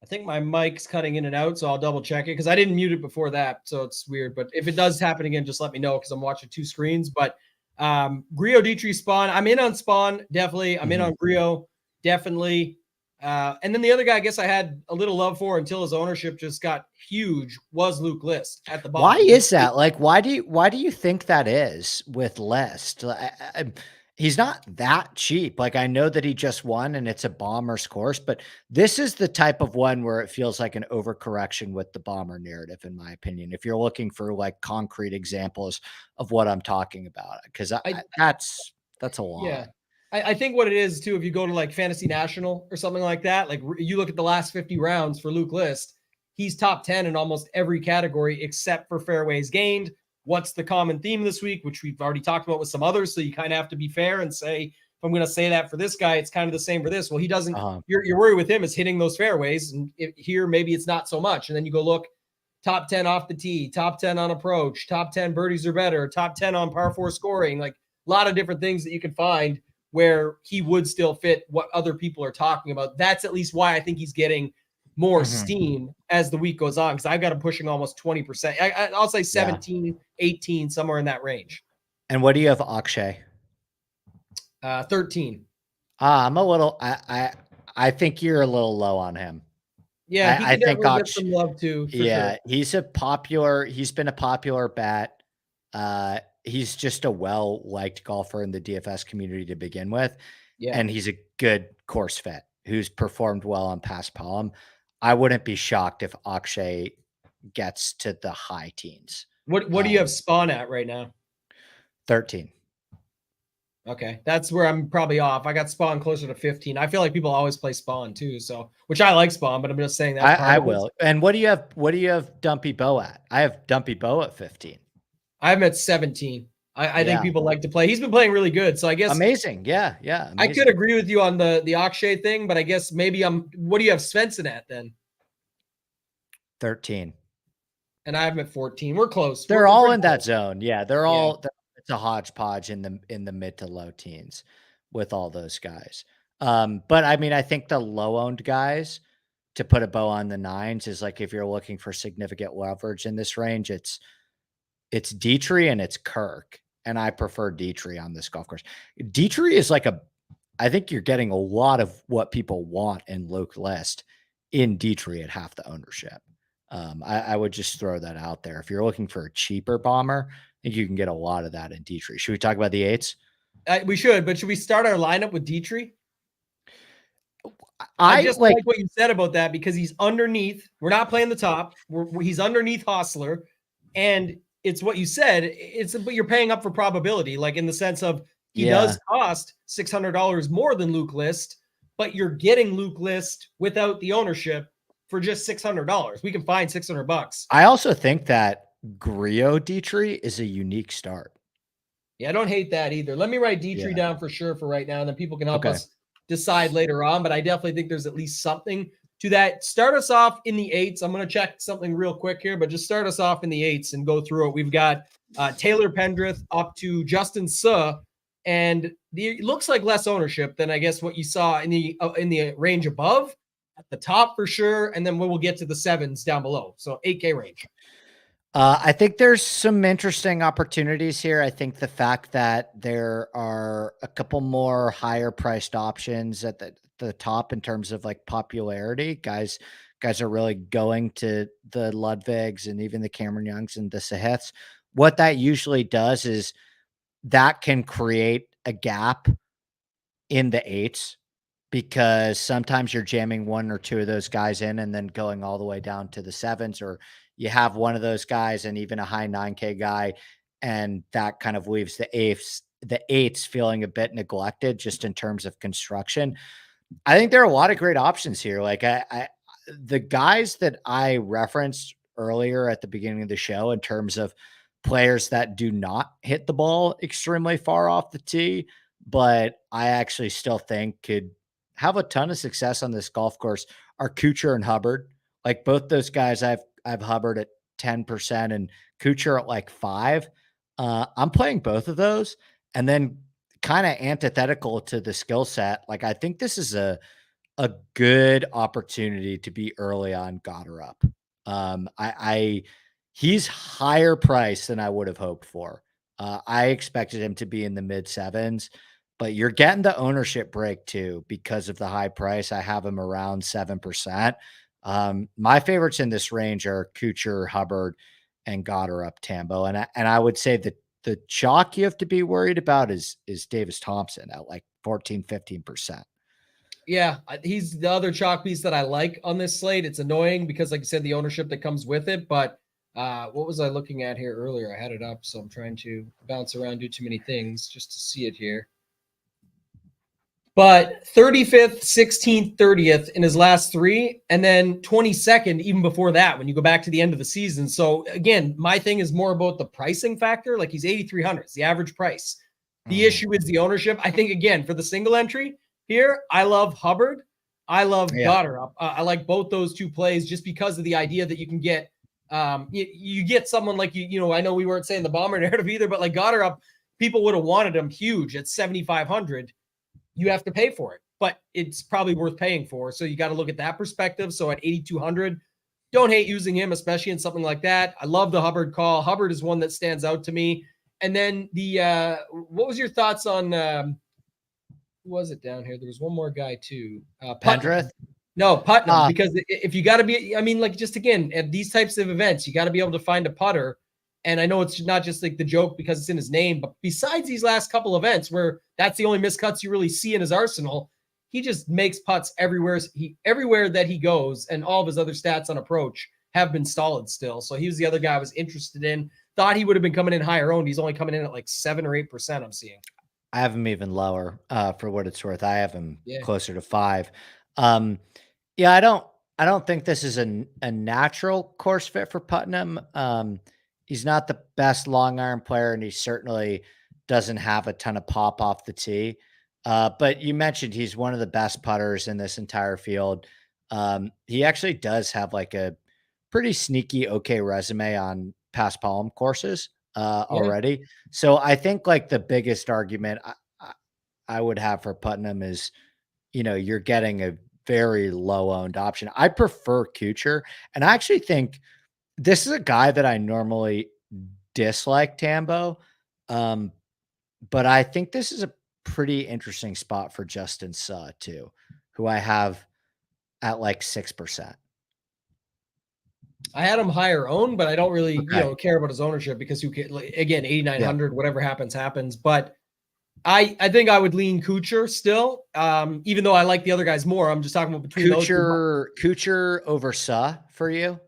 I think my mic's cutting in and out, so I'll double check it, because I didn't mute it before that, so it's weird. But if it does happen again, just let me know, because I'm watching two screens. But Griot Dietrich Spawn, I'm in on Spawn, definitely. I'm in on Griot, definitely. And then the other guy I guess I had a little love for until his ownership just got huge was Luke List at the bottom. Why is that? Like, why do you think that is with List? He's not that cheap. Like, I know that he just won and it's a bomber's course, but this is the type of one where it feels like an overcorrection with the bomber narrative, in my opinion, if you're looking for like concrete examples of what I'm talking about, because that's a lot. Yeah. I think what it is too, if you go to like Fantasy National or something like that, like you look at the last 50 rounds for Luke List, he's top 10 in almost every category except for fairways gained. What's the common theme this week, which we've already talked about with some others. So you kind of have to be fair and say, if I'm going to say that for this guy, it's kind of the same for this. Well, he doesn't, your worry with him is hitting those fairways. And here, maybe it's not so much. And then you go look, top 10 off the tee, top 10 on approach, top 10 birdies or better, top 10 on par 4 scoring, like a lot of different things that you can find where he would still fit what other people are talking about. That's at least why I think he's getting more steam as the week goes on, because I've got him pushing almost 20%. I'll say 17, 18, somewhere in that range. And what do you have, Akshay? 13. I'm a little. I think you're a little low on him. Yeah, he I could think definitely get some love too. For sure. He's been a popular bet. He's just a well-liked golfer in the DFS community to begin with. Yeah. And he's a good course fit who's performed well on past Palm. I wouldn't be shocked if Akshay gets to the high teens. What do you have Spawn at right now? 13. Okay. That's where I'm probably off. I got Spawn closer to 15. I feel like people always play Spawn too. So, which I like Spawn, but I'm just saying that I will. And what do you have Dumpy Bow at? I have Dumpy Bow at 15. I'm at 17. I think people like to play. He's been playing really good. So I guess amazing. Yeah. Amazing. I could agree with you on the Akshay thing, but I guess maybe what do you have Svensson at then? 13. And I have him at 14. We're close. They're all in that zone. Yeah. They're all, it's a hodgepodge in the mid to low teens with all those guys. But I mean, I think the low owned guys to put a bow on the nines is like, if you're looking for significant leverage in this range, it's Dietrich and it's Kirk. And I prefer Dietrich on this golf course. Dietrich is like I think you're getting a lot of what people want in Luke List in Dietrich at half the ownership. I would just throw that out there. If you're looking for a cheaper bomber, I think you can get a lot of that in Dietrich. Should we talk about the eights? We should, but should we start our lineup with Dietrich? I just like what you said about that, because he's underneath. We're not playing the top. He's underneath Hostler, and it's what you said. But you're paying up for probability, like in the sense of he does cost $600 more than Luke List, but you're getting Luke List without the ownership for just $600. We can find $600. I also think that Griot Dietrich is a unique start. Yeah, I don't hate that either. Let me write Dietrich down for sure for right now, and then people can help us decide later on. But I definitely think there's at least something to that. Start us off in the eights. I'm going to check something real quick here, but just start us off in the eights and go through it. We've got Taylor Pendrith up to Justin Suh, and it looks like less ownership than I guess what you saw in the range above. At the top for sure, and then we'll get to the sevens down below. So 8K range. I think there's some interesting opportunities here. I think the fact that there are a couple more higher priced options at the top in terms of like popularity, guys are really going to the Ludwigs and even the Cameron Youngs and the Sahiths. What that usually does is that can create a gap in the eights, because sometimes you're jamming one or two of those guys in and then going all the way down to the sevens, or you have one of those guys and even a high 9K guy, and that kind of leaves the eights feeling a bit neglected just in terms of construction. I think there are a lot of great options here. Like the guys that I referenced earlier at the beginning of the show in terms of players that do not hit the ball extremely far off the tee, but I actually still think could have a ton of success on this golf course are Kuchar and Hubbard. Like both those guys, I've Hubbard at 10% and Kuchar at like 5%. I'm playing both of those, and then kind of antithetical to the skill set. Like I think this is a good opportunity to be early on Gotterup. He's higher price than I would have hoped for. I expected him to be in the mid sevens, but you're getting the ownership break too because of the high price. I have him around 7%. My favorites in this range are Kuchar, Hubbard, and Gotterup, Tambo. And I would say that the chalk you have to be worried about is Davis Thompson at like 14, 15%. Yeah, he's the other chalk piece that I like on this slate. It's annoying because, like you said, the ownership that comes with it. But what was I looking at here earlier? I had it up, so I'm trying to bounce around, do too many things just to see it here. But 35th, 16th, 30th in his last three, and then 22nd even before that when you go back to the end of the season. So, again, my thing is more about the pricing factor. Like he's 8,300. It's the average price. The issue is the ownership. I think, again, for the single entry here, I love Hubbard. I love Gotterup. I like both those two plays just because of the idea that you can get you get someone like I know we weren't saying the bomber narrative either, but like Gotterup, people would have wanted him huge at 7,500. You have to pay for it. but it's probably worth paying for. So you got to look at that perspective. So at 8,200, don't hate using him, especially in something like that. I love the Hubbard call. Hubbard is one that stands out to me. And then what was your thoughts on, who was it down here? There was one more guy too. Pendrith? No, Putnam, because if you got to be, I mean, like, just again, at these types of events, you got to be able to find a putter. And I know it's not just like the joke because it's in his name, but besides these last couple events where that's the only miscuts you really see in his arsenal, he just makes putts everywhere that he goes, and all of his other stats on approach have been solid still. So he was the other guy I was interested in. Thought he would have been coming in higher owned. He's only coming in at like 7 or 8%. I'm seeing. I have him even lower for what it's worth. I have him closer to 5. Yeah, I don't think this is a natural course fit for Putnam. He's not the best long iron player, and he certainly doesn't have a ton of pop off the tee. But you mentioned he's one of the best putters in this entire field. He actually does have like a pretty sneaky okay resume on past Palm courses already. So I think like the biggest argument I would have for Putnam is, you're getting a very low owned option. I prefer Kuchar, and I actually think this is a guy that I normally dislike, Tambo. But I think this is a pretty interesting spot for Justin Suh too, who I have at like 6%. I had him higher owned, but I don't really, care about his ownership because again, 8,900, whatever happens. But I think I would lean Kuchar still, even though I like the other guys more. I'm just talking about between those two. Kuchar over Suh for you?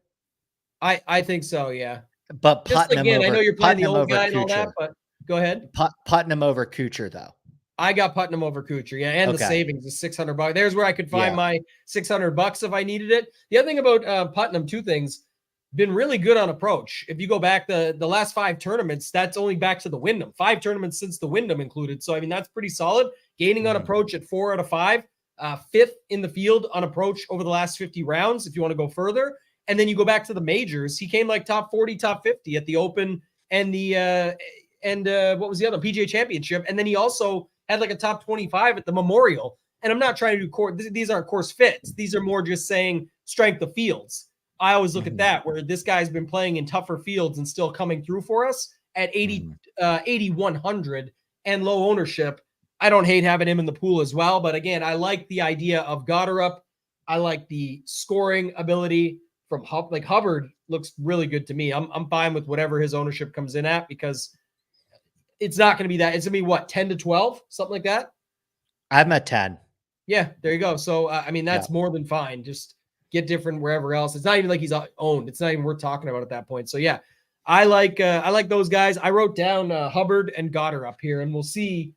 I think so, yeah. But Putnam again, over, I know you're playing the old guy Kuchar. and all that, but go ahead. Putnam over Kuchar, though. I got Putnam over Kuchar, and the savings is $600. There's where I could find my $600 if I needed it. The other thing about Putnam, 2 things. Been really good on approach. If you go back the last 5 tournaments, that's only back to the Wyndham. 5 tournaments since the Wyndham included. So, I mean, that's pretty solid. Gaining on approach at 4 out of 5. 5th in the field on approach over the last 50 rounds, if you want to go further. And then you go back to the majors. He came like top 40, top 50 at the Open and what was the other? PGA Championship. And then he also had like a top 25 at the Memorial. And I'm not trying to do these aren't course fits. These are more just saying strength of fields. I always look at that, where this guy's been playing in tougher fields and still coming through for us at 8,100 and low ownership. I don't hate having him in the pool as well. But again, I like the idea of Goddard. I like the scoring ability from Hubbard looks really good to me. I'm fine with whatever his ownership comes in at, because it's not going to be that. It's going to be what, 10 to 12, something like that. I'm at 10. Yeah, there you go. So, I mean, that's more than fine. Just get different wherever else. It's not even like he's owned. It's not even worth talking about at that point. So yeah, I like those guys. I wrote down Hubbard and Goddard up here, and we'll see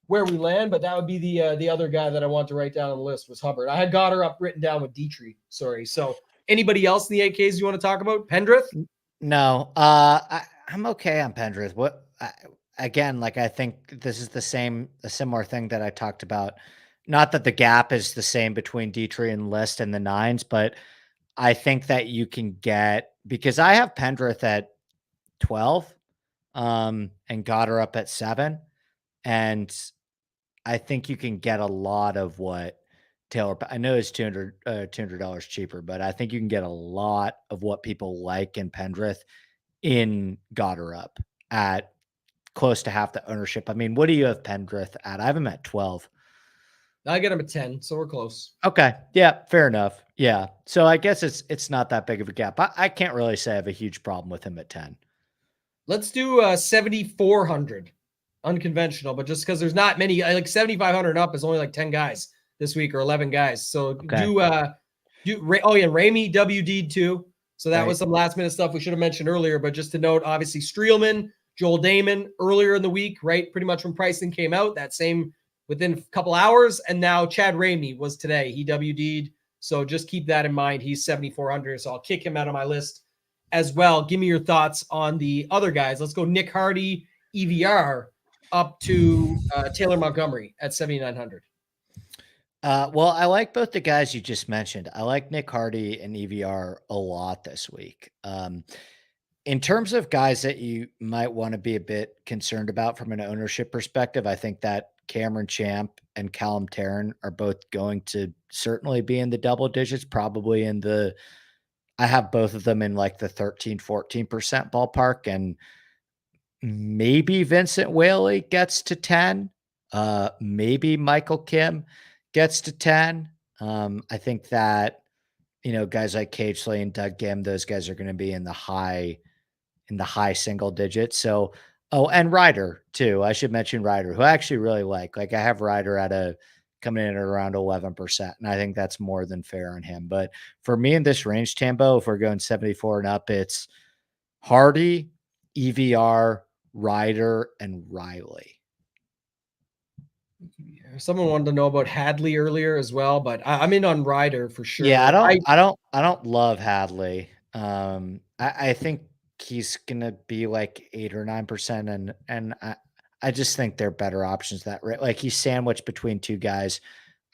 where we land. But that would be the other guy that I want to write down on the list was Hubbard. I had Goddard up written down with Dietrich. Sorry. So anybody else in the 8Ks you want to talk about? Pendrith? No, I'm okay on Pendrith. Again, like I think this is a similar thing that I talked about. Not that the gap is the same between Dietrich and List and the 9s, but I think that you can get, because I have Pendrith at 12 and Goddard up at 7. And I think you can get a lot of what Taylor, I know it's $200 cheaper, but I think you can get a lot of what people like in Pendrith in Goddard up at close to half the ownership. I mean, what do you have Pendrith at? I have him at 12. I get him at 10, so we're close. Okay. Yeah, fair enough. Yeah. So I guess it's not that big of a gap. I can't really say I have a huge problem with him at 10. Let's do 7,400. Unconventional, but just because there's not many, like 7,500 up is only like 10 guys this week, or 11 guys. So Ramey WD'd too. So that was some last minute stuff we should have mentioned earlier, but just to note, obviously Streelman, Joel Damon earlier in the week, right? Pretty much when pricing came out, that same within a couple hours. And now Chad Ramey was today. He WD'd. So just keep that in mind. He's 7,400. So I'll kick him out of my list as well. Give me your thoughts on the other guys. Let's go Nick Hardy, EVR, up to Taylor Montgomery at 7,900. Well, I like both the guys you just mentioned. I like Nick Hardy and EVR a lot this week. In terms of guys that you might want to be a bit concerned about from an ownership perspective, I think that Cameron Champ and Callum Tarrant are both going to certainly be in the double digits, probably in the I have both of them in like the 13-14% ballpark, and maybe Vincent Whaley gets to 10. Maybe Michael Kim gets to 10. I think that, guys like Cage Slay and Doug Gim, those guys are going to be in the high single digits. So, and Ryder too. I should mention Ryder, who I actually really like. Like I have Ryder coming in at around 11%. And I think that's more than fair on him. But for me in this range, Tambo, if we're going 74 and up, it's Hardy, EVR, Ryder, and Riley. Someone wanted to know about Hadley earlier as well, but I'm in on Ryder for sure. Yeah, I don't love Hadley. I think he's gonna be like 8 or 9%, and I just think they're better options that like he's sandwiched between two guys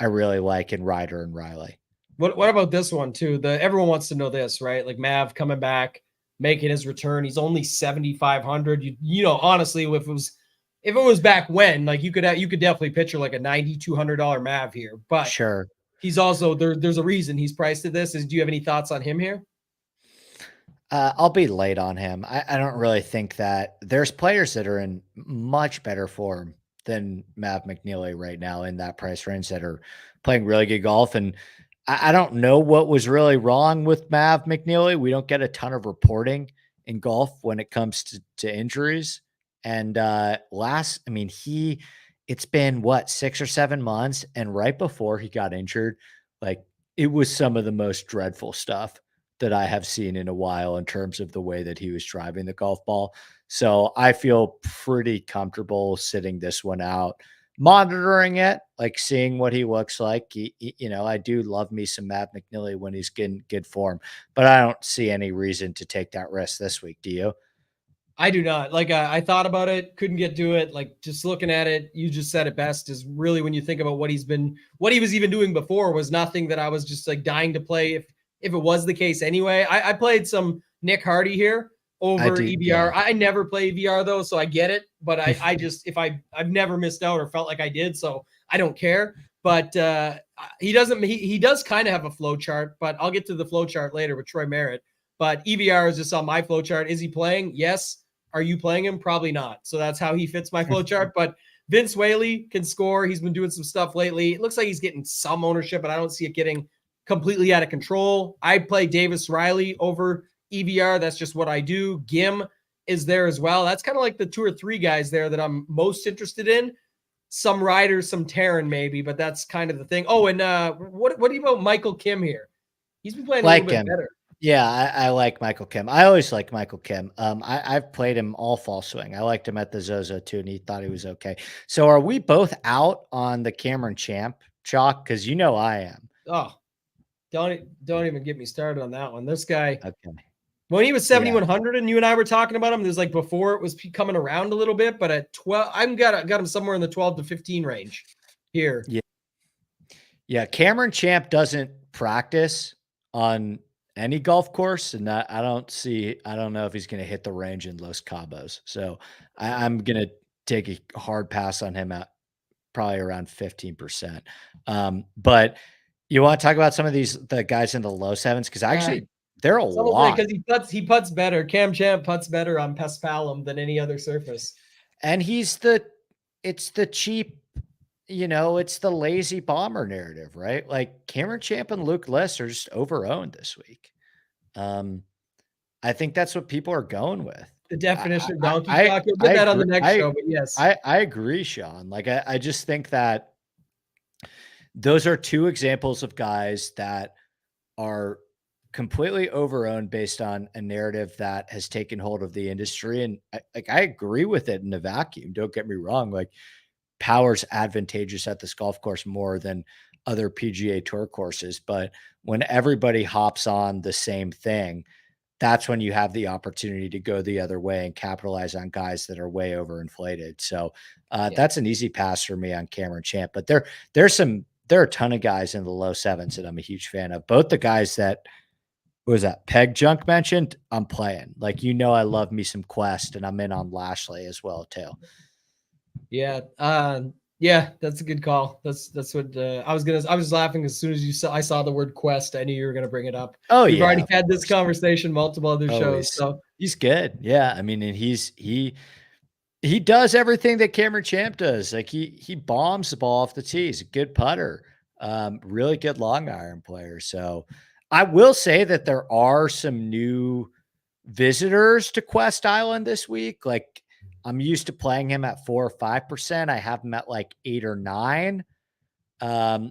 I really like in Ryder and Riley. What about this one too? Everyone wants to know this, right? Like Mav coming back, making his return. He's only 7,500. Honestly, if it was back when, like you could definitely picture like a $9,200 Mav here. But sure, he's also there's a reason he's priced at this. Do you have any thoughts on him here? I'll be late on him. I don't really think that there's players that are in much better form than Mav McNeely right now in that price range that are playing really good golf. And I don't know what was really wrong with Mav McNeely. We don't get a ton of reporting in golf when it comes to injuries. And it's been what, 6 or 7 months. And right before he got injured, like it was some of the most dreadful stuff that I have seen in a while in terms of the way that he was driving the golf ball. So I feel pretty comfortable sitting this one out, monitoring it, like seeing what he looks like. I do love me some Matt McNeely when he's in good form, but I don't see any reason to take that risk this week. Do you? I do not. Like I thought about it, couldn't get to it. Like just looking at it, you just said it best. Is really when you think about what he was even doing before was nothing that I was just like dying to play. If it was the case anyway, I played some Nick Hardy here over EBR. Yeah. I never play EBR though, so I get it. But I just I've never missed out or felt like I did, so I don't care. But he does kind of have a flow chart, but I'll get to the flow chart later with Troy Merritt. But EBR is just on my flow chart. Is he playing? Yes. Are you playing him? Probably not. So that's how he fits my flow chart. But Vince Whaley can score. He's been doing some stuff lately. It looks like he's getting some ownership, but I don't see it getting completely out of control. I play Davis Riley over EVR. That's just what I do. Gim is there as well. That's kind of like the 2 or 3 guys there that I'm most interested in. Some Riders, some Tarrant maybe, but that's kind of the thing. Oh, and what do you about Michael Kim here? He's been playing a little bit better. Yeah, I like Michael Kim. I always like Michael Kim. I've played him all fall swing. I liked him at the Zozo too, and he thought he was okay. So are we both out on the Cameron Champ chalk? Because I am. Oh, don't even get me started on that one. This guy, okay. When he was 7,100 and you and I were talking about him, there's like before it was coming around a little bit, but at 12, I've got him somewhere in the 12 to 15 range here. Yeah. Cameron Champ doesn't practice on any golf course, and I don't know if he's going to hit the range in Los Cabos. So I'm going to take a hard pass on him at probably around 15%. But you want to talk about some of the guys in the low sevens? Cause actually they're a lot. Because he putts better. Cam Champ putts better on Paspalum than any other surface. And it's the cheap, it's the lazy bomber narrative, right? Like Cameron Champ and Luke List are just over-owned this week. I think that's what people are going with. The definition of donkey talk. You'll get that on the next show, but yes. I agree, Sean. Like I just think that those are 2 examples of guys that are completely over-owned based on a narrative that has taken hold of the industry. And I agree with it in a vacuum. Don't get me wrong. Like power's advantageous at this golf course more than other PGA Tour courses. But when everybody hops on the same thing, that's when you have the opportunity to go the other way and capitalize on guys that are way overinflated. So that's an easy pass for me on Cameron Champ. But there are a ton of guys in the low sevens that I'm a huge fan of. Both the guys that What was that? Peg Junk mentioned? I'm playing. Like, I love me some Quest, and I'm in on Lashley as well too. Yeah. Yeah, that's a good call. That's what I was laughing as soon as I saw the word Quest. I knew you were going to bring it up. Oh, We've yeah, already of had this course. conversation multiple other shows. So He's good. Yeah. I mean, and he does everything that Cameron Champ does. Like he bombs the ball off the tee. He's a good putter. Really good long iron player. So I will say that there are some new visitors to Quest Island this week. Like, I'm used to playing him at 4 or 5%. I have him at like 8 or 9,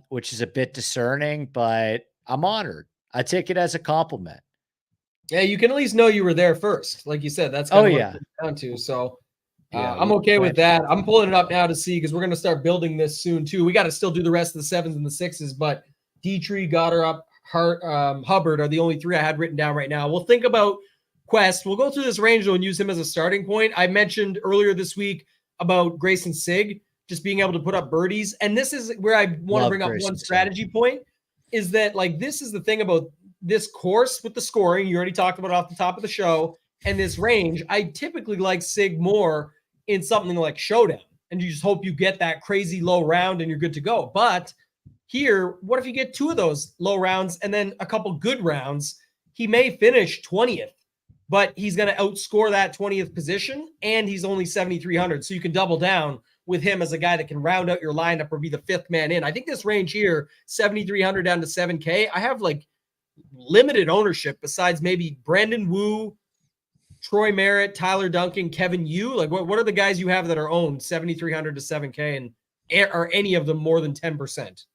which is a bit discerning, but I'm honored. I take it as a compliment. yeah, you can at least know you were there first. Like you said, that's Oh kind of what it yeah. comes down to. So Yeah. I'm okay with that. I'm pulling it up now to see, because we're going to start building this soon too. We got to still do the rest of the 7s and the 6s, but Dietrich, Goddard, Hubbard are the only 3 I had written down right now. We'll think about Quest. We'll go through this range though and use him as a starting point. I mentioned earlier this week about Grayson Sigg just being able to put up birdies. And this is where I want to bring up one strategy point, is that like, this is the thing about this course with the scoring. You already talked about it off the top of the show, and this range. I typically like Sigg more in something like Showdown, and you just hope you get that crazy low round and you're good to go. But here, what if you get 2 of those low rounds and then a couple good rounds? He may finish 20th, but he's going to outscore that 20th position, and he's only 7,300. So you can double down with him as a guy that can round out your lineup or be the 5th man in. I think this range here, 7,300 down to 7K, I have like limited ownership besides maybe Brandon Wu, Troy Merritt, Tyler Duncan, Kevin Yu. Like, what are the guys you have that are owned 7,300 to 7K, and are any of them more than 10%?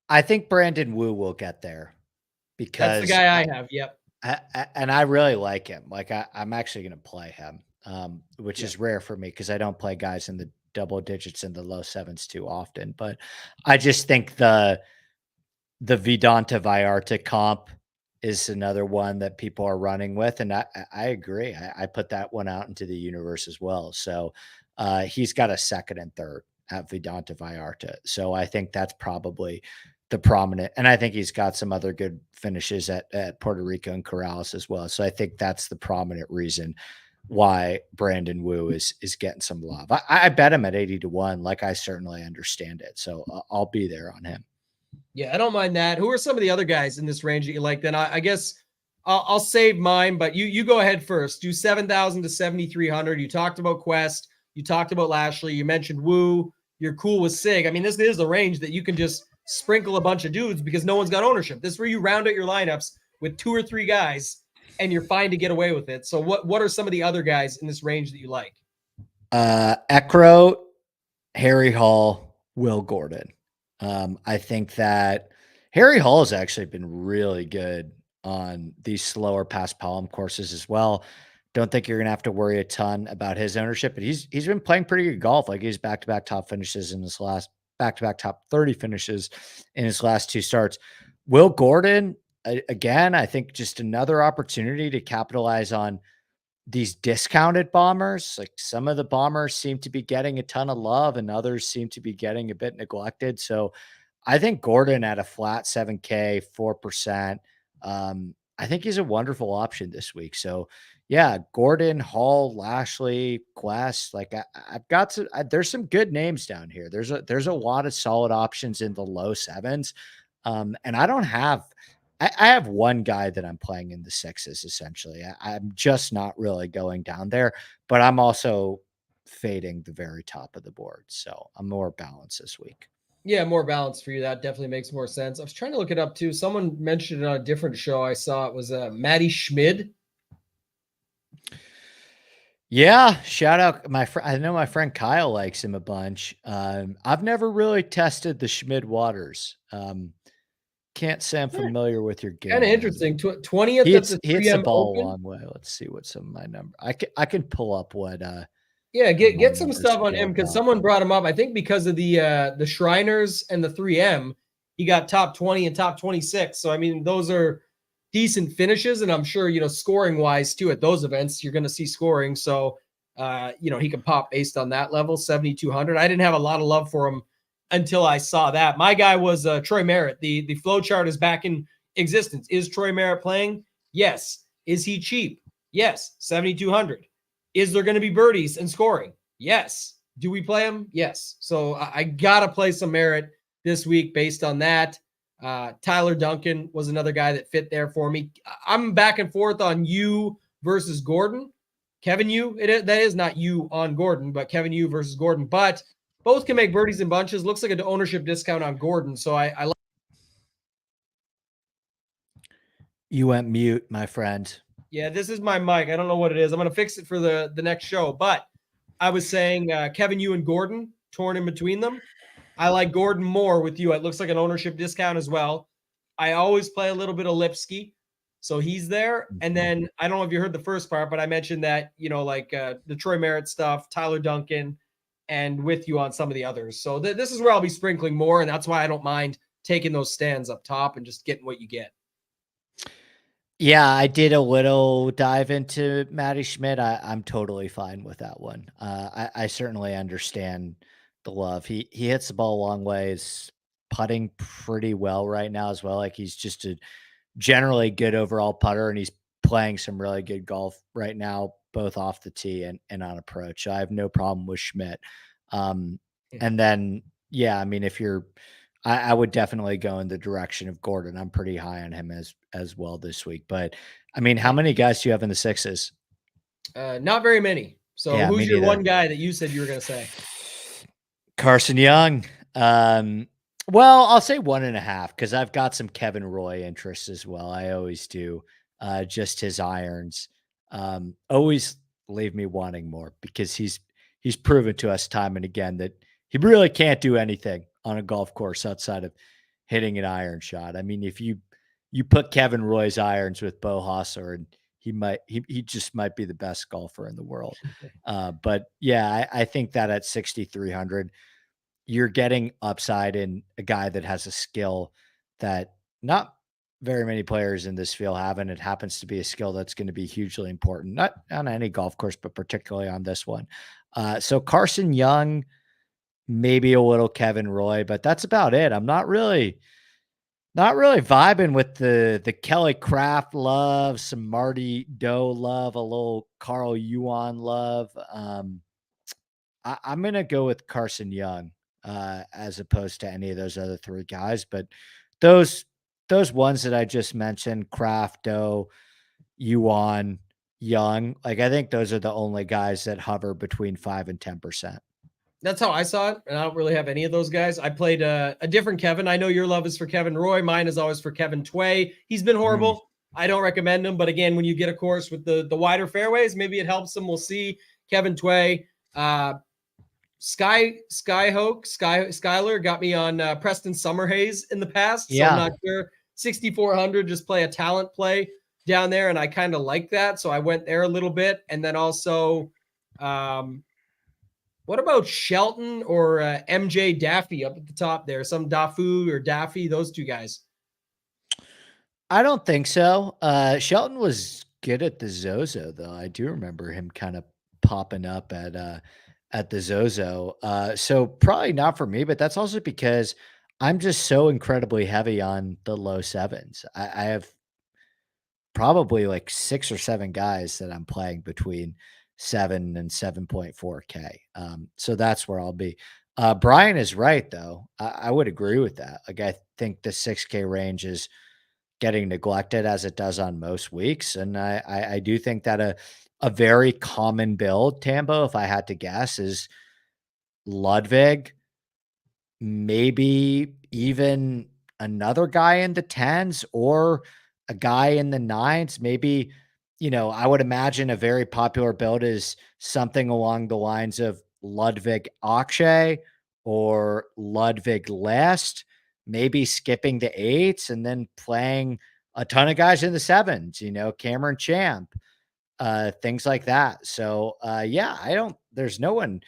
I think Brandon Wu will get there, because that's the guy I have. Yep. And I really like him. Like, I'm actually going to play him, which is rare for me because I don't play guys in the double digits and the low 7s too often. But I just think the Vedanta Vallarta comp is another one that people are running with. And I agree. I put that one out into the universe as well. So he's got a 2nd and 3rd at Vedanta Vallarta. So I think that's probably the prominent, and I think he's got some other good finishes at Puerto Rico and Corrales as well. So I think that's the prominent reason why Brandon Wu is getting some love. I bet him at 80 to 1. Like, I certainly understand it. So I'll be there on him. Yeah, I don't mind that. Who are some of the other guys in this range that you like? Then I guess I'll save mine, but you go ahead first. Do 7,000 to 7,300. You talked about Quest. You talked about Lashley. You mentioned Wu. You're cool with Sigg. I mean, this is a range that you can just sprinkle a bunch of dudes because no one's got ownership. This is where you round out your lineups with 2 or 3 guys, and you're fine to get away with it. So what are some of the other guys in this range that you like? Ekro, Harry Hall, Will Gordon. I think that Harry Hall has actually been really good on these slower past Palm courses as well. Don't think you're going to have to worry a ton about his ownership, but he's been playing pretty good golf. Like, he's back-to-back top finishes in his last back-to-back top 30 finishes in his last 2 starts. Will Gordon, again, I think just another opportunity to capitalize on these discounted bombers. Like, some of the bombers seem to be getting a ton of love and others seem to be getting a bit neglected. So I think Gordon at a flat 7K, 4%. I think he's a wonderful option this week. So yeah, Gordon, Hall, Lashley, Quest. Like, I've got to, there's some good names down here. There's a lot of solid options in the low 7s. And I have one guy that I'm playing in the 6s, essentially. I'm just not really going down there, but I'm also fading the very top of the board. So I'm more balanced this week. Yeah, more balance for you. That definitely makes more sense. I was trying to look it up too. Someone mentioned it on a different show. I saw it was Matty Schmid. Yeah, shout out my friend. I know my friend Kyle likes him a bunch. I've never really tested the Schmid waters. Can't say I'm familiar with your game. Kind of interesting. 20th He at the hits the 3M ball Open. a long way. Let's see what some of my number. I can pull up what. Yeah, get some stuff on him because someone brought him up. I think because of the Shriners and the 3M, he got top 20 and top 26. So I mean, those are decent finishes, and I'm sure scoring wise too at those events you're going to see scoring. So he can pop based on that level. 7,200. I didn't have a lot of love for him until I saw that. My guy was Troy Merritt. The flow chart is back in existence. Is Troy Merritt playing? Yes. Is he cheap? Yes. 7,200. Is there going to be birdies and scoring? Yes. Do we play him? Yes. So I got to play some Merritt this week based on that. Tyler Duncan was another guy that fit there for me. I'm back and forth on you versus Gordon. Kevin Yu, that is not you on Gordon, but Kevin Yu versus Gordon. But both can make birdies in bunches. Looks like an ownership discount on Gordon. So I like. You went mute, my friend. Yeah, this is my mic. I don't know what it is. I'm going to fix it for the next show. But I was saying Kevin Yu and Gordon, torn in between them. I like Gordon more with you. It looks like an ownership discount as well. I always play a little bit of Lipsky. So he's there. And then I don't know if you heard the first part, but I mentioned that, like the Troy Merritt stuff, Tyler Duncan, and with you on some of the others. So this is where I'll be sprinkling more. And that's why I don't mind taking those stands up top and just getting what you get. Yeah, I did a little dive into Matty Schmidt. I'm totally fine with that one. I certainly understand the love. He hits the ball a long ways, putting pretty well right now as well. Like he's just a generally good overall putter, and he's playing some really good golf right now, both off the tee and on approach. So I have no problem with Schmidt. And then, yeah, I mean, if you're, I would definitely go in the direction of Gordon. I'm pretty high on him as well this week. But I mean, how many guys do you have in the sixes? Not very many. So Yeah, who's your one guy that you said you were going to say? Carson Young. Well, I'll say 1.5 because I've got some Kevin Roy interest as well. I always do. Just his irons always leave me wanting more because he's proven to us time and again that he really can't do anything on a golf course outside of hitting an iron shot. I mean, if you put Kevin Roy's irons with Bo Hossler, and he just might be the best golfer in the world. But yeah, I think that at 6,300, you're getting upside in a guy that has a skill that not very many players in this field have, and it happens to be a skill that's going to be hugely important, not on any golf course, but particularly on this one. So Carson Young, maybe a little Kevin Roy, but that's about it. I'm not really vibing with the Kelly Craft love, some Marty Doe love, a little Carl Yuan love. I'm going to go with Carson Young as opposed to any of those other three guys. But those ones that I just mentioned, Craft, Doe, Yuan, Young, like I think those are the only guys that hover between 5 and 10%. That's how I saw it, and I don't really have any of those guys. I played a different Kevin. I know your love is for Kevin Roy. Mine is always for Kevin Tway. He's been horrible. I don't recommend him, but again, when you get a course with the wider fairways, maybe it helps him. We'll see. Kevin Tway, Skyler got me on Preston Summerhays in the past, so I'm not sure. 6,400, just play a talent play down there, and I kind of like that, so I went there a little bit, and then also. What about Shelton or MJ Daffy up at the top there? Some Dafu or Daffy, those two guys. I don't think so. Shelton was good at the Zozo, though. I do remember him kind of popping up at the Zozo. So probably not for me, but that's also because I'm just so incredibly heavy on the low sevens. I have probably like 6 or 7 guys that I'm playing between 7 and 7.4K. So that's where I'll be. Brian is right, though. I would agree with that. Like, I think the 6K range is getting neglected as it does on most weeks. And I do think that a very common build, Tambo, if I had to guess, is Ludwig, maybe even another guy in the 10s or a guy in the 9s, maybe. I would imagine a very popular build is something along the lines of Ludwig Akshay or Ludwig Lest, maybe skipping the 8s and then playing a ton of guys in the 7s, Cameron Champ, things like that. So, yeah, there's no one,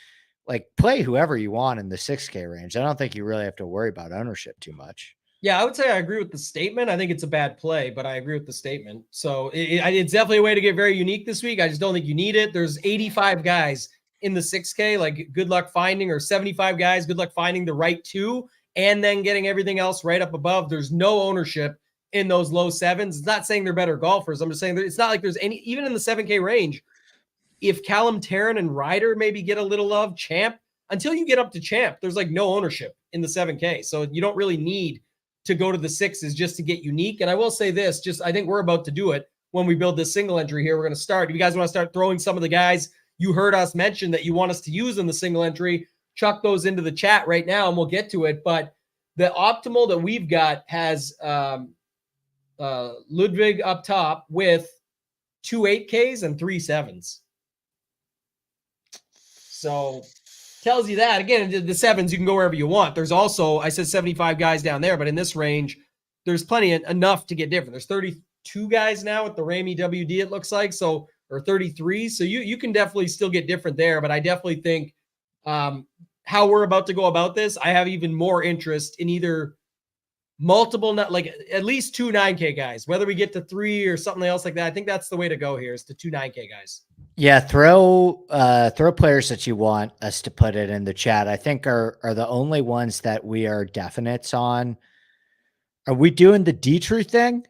like, play whoever you want in the 6K range. I don't think you really have to worry about ownership too much. Yeah, I would say I agree with the statement. I think it's a bad play, but I agree with the statement. So it's definitely a way to get very unique this week. I just don't think you need it. There's 85 guys in the 6K, like good luck finding, or 75 guys, good luck finding the right two, and then getting everything else right up above. There's no ownership in those low sevens. It's not saying they're better golfers. I'm just saying that it's not like there's any, even in the 7K range, if Callum Tarrant and Ryder maybe get a little love, Champ, until you get up to Champ, there's like no ownership in the 7K. So you don't really need to go to the sixes just to get unique. And I will say this, just I think we're about to do it when we build this single entry here. We're going to start. If you guys want to start throwing some of the guys you heard us mention that you want us to use in the single entry, chuck those into the chat right now and we'll get to it. But the optimal that we've got has Ludwig up top with 2 8Ks and 3 7s. So tells you that. Again, the sevens, you can go wherever you want. There's also, I said 75 guys down there, but in this range, there's plenty enough to get different. There's 32 guys now with the Ramey WD, it looks like, so, or 33. So you can definitely still get different there, but I definitely think how we're about to go about this, I have even more interest in either multiple, like at least 2 9K guys, whether we get to 3 or something else like that. I think that's the way to go here, is to 2 9K guys. Yeah, throw players that you want us to put it in the chat. I think are the only ones that we are definites on. Are we doing the Dietrich thing?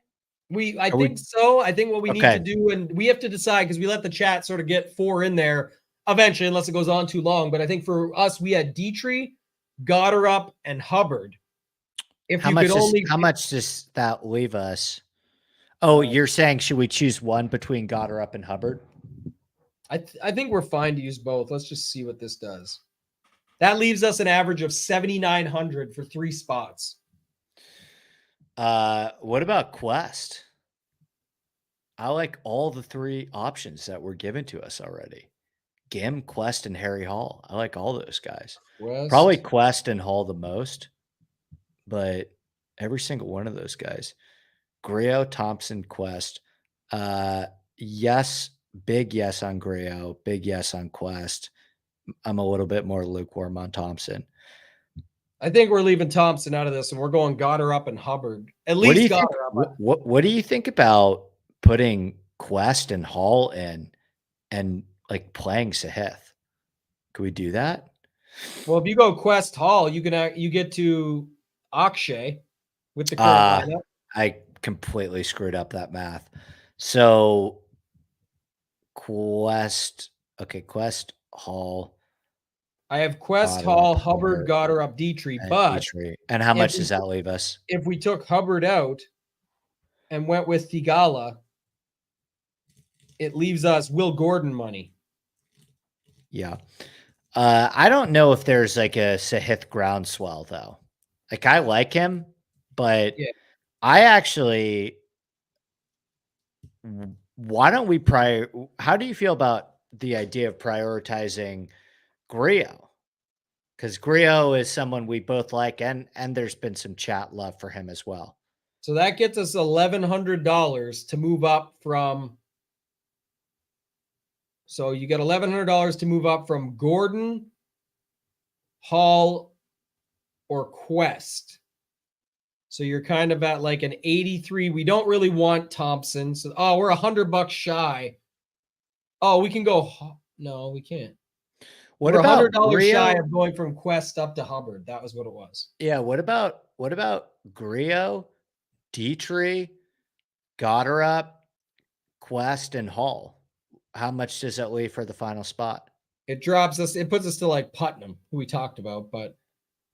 I think so. I think what we need to do, and we have to decide because we let the chat sort of get 4 in there eventually, unless it goes on too long. But I think for us, we had Dietrich, Gotterup, and Hubbard. How much does that leave us? Oh, you're saying should we choose one between Gotterup and Hubbard? I think we're fine to use both. Let's just see what this does. That leaves us an average of 7,900 for 3 spots. What about Quest? I like all the 3 options that were given to us already. Gim, Quest, and Harry Hall. I like all those guys. Probably Quest and Hall the most, but every single one of those guys. Griot, Thompson, Quest. Yes. Big yes on Griot, big yes on Quest. I'm a little bit more lukewarm on Thompson. I think we're leaving Thompson out of this, and we're going Gotterup and Hubbard. At least Gotterup. What do you think about putting Quest and Hall in and like playing Sahith? Could we do that? Well, if you go Quest Hall, you get to Akshay with the current lineup. I completely screwed up that math. So Quest, Hall. I have Quest, Hall, Hubbard, Gotterup, Dietrich. And how much does that leave us? If we took Hubbard out and went with Thigala, it leaves us Will Gordon money. Yeah. I don't know if there's like a Sahith groundswell though. Like I like him, but I actually, why don't we how do you feel about the idea of prioritizing Griot? Because Griot is someone we both like, and there's been some chat love for him as well. So that gets us $1,100 to move up from. So you get $1,100 to move up from Gordon, Hall, or Quest. So you're kind of at like an 83. We don't really want Thompson. So we're $100 shy. Oh, we can go. No, we can't. What about $100 shy of going from Quest up to Hubbard? That was what it was. Yeah. What about Griot, Dietrich, Gotterup, Quest, and Hall? How much does that leave for the final spot? It drops us. It puts us to like Putnam, who we talked about, but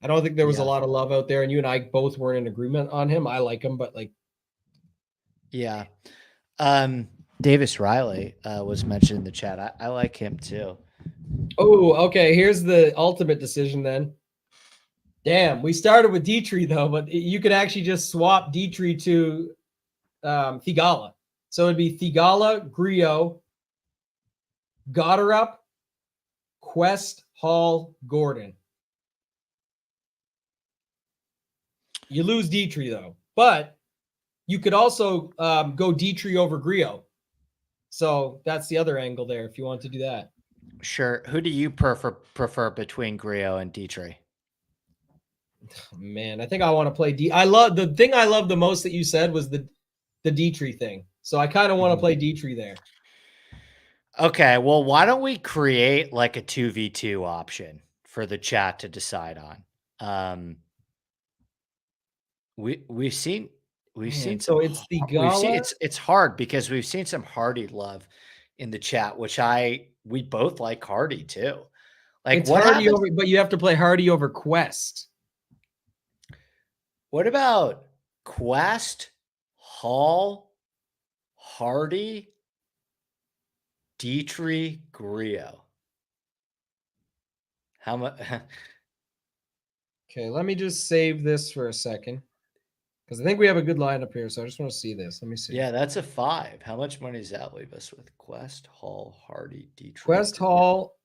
I don't think there was a lot of love out there. And you and I both weren't in agreement on him. I like him, but like, yeah. Davis Riley was mentioned in the chat. I like him too. Oh, okay. Here's the ultimate decision then. Damn, we started with Dietrich though, but you could actually just swap Dietrich to Thigala. So it'd be Thigala, Griot, Gotterup, Quest, Hall, Gordon. You lose Dietrich though, but you could also go Dietrich over Griot. So that's the other angle there if you want to do that. Sure. Who do you prefer between Griot and Dietrich? Man, I think I want to play the thing I love the most that you said was the Dietrich thing. So I kind of want to play Dietrich there. Okay, well, why don't we create like a 2v2 option for the chat to decide on? We've seen We've Man, seen some. so it's the We've seen Gala. it's hard because we've seen some Hardy love in the chat, which we both like Hardy too. Like It's what Hardy happens? over, but you have to play Hardy over Quest. What about Quest, Hall, Hardy, Dietrich, Grillo? How much? Okay, let me just save this for a second because I think we have a good lineup here. So I just want to see this. Let me see. Yeah, that's a 5. How much money does that leave us with? Quest, Hall, Hardy, Dietrich, Quest, Grillo? Hall,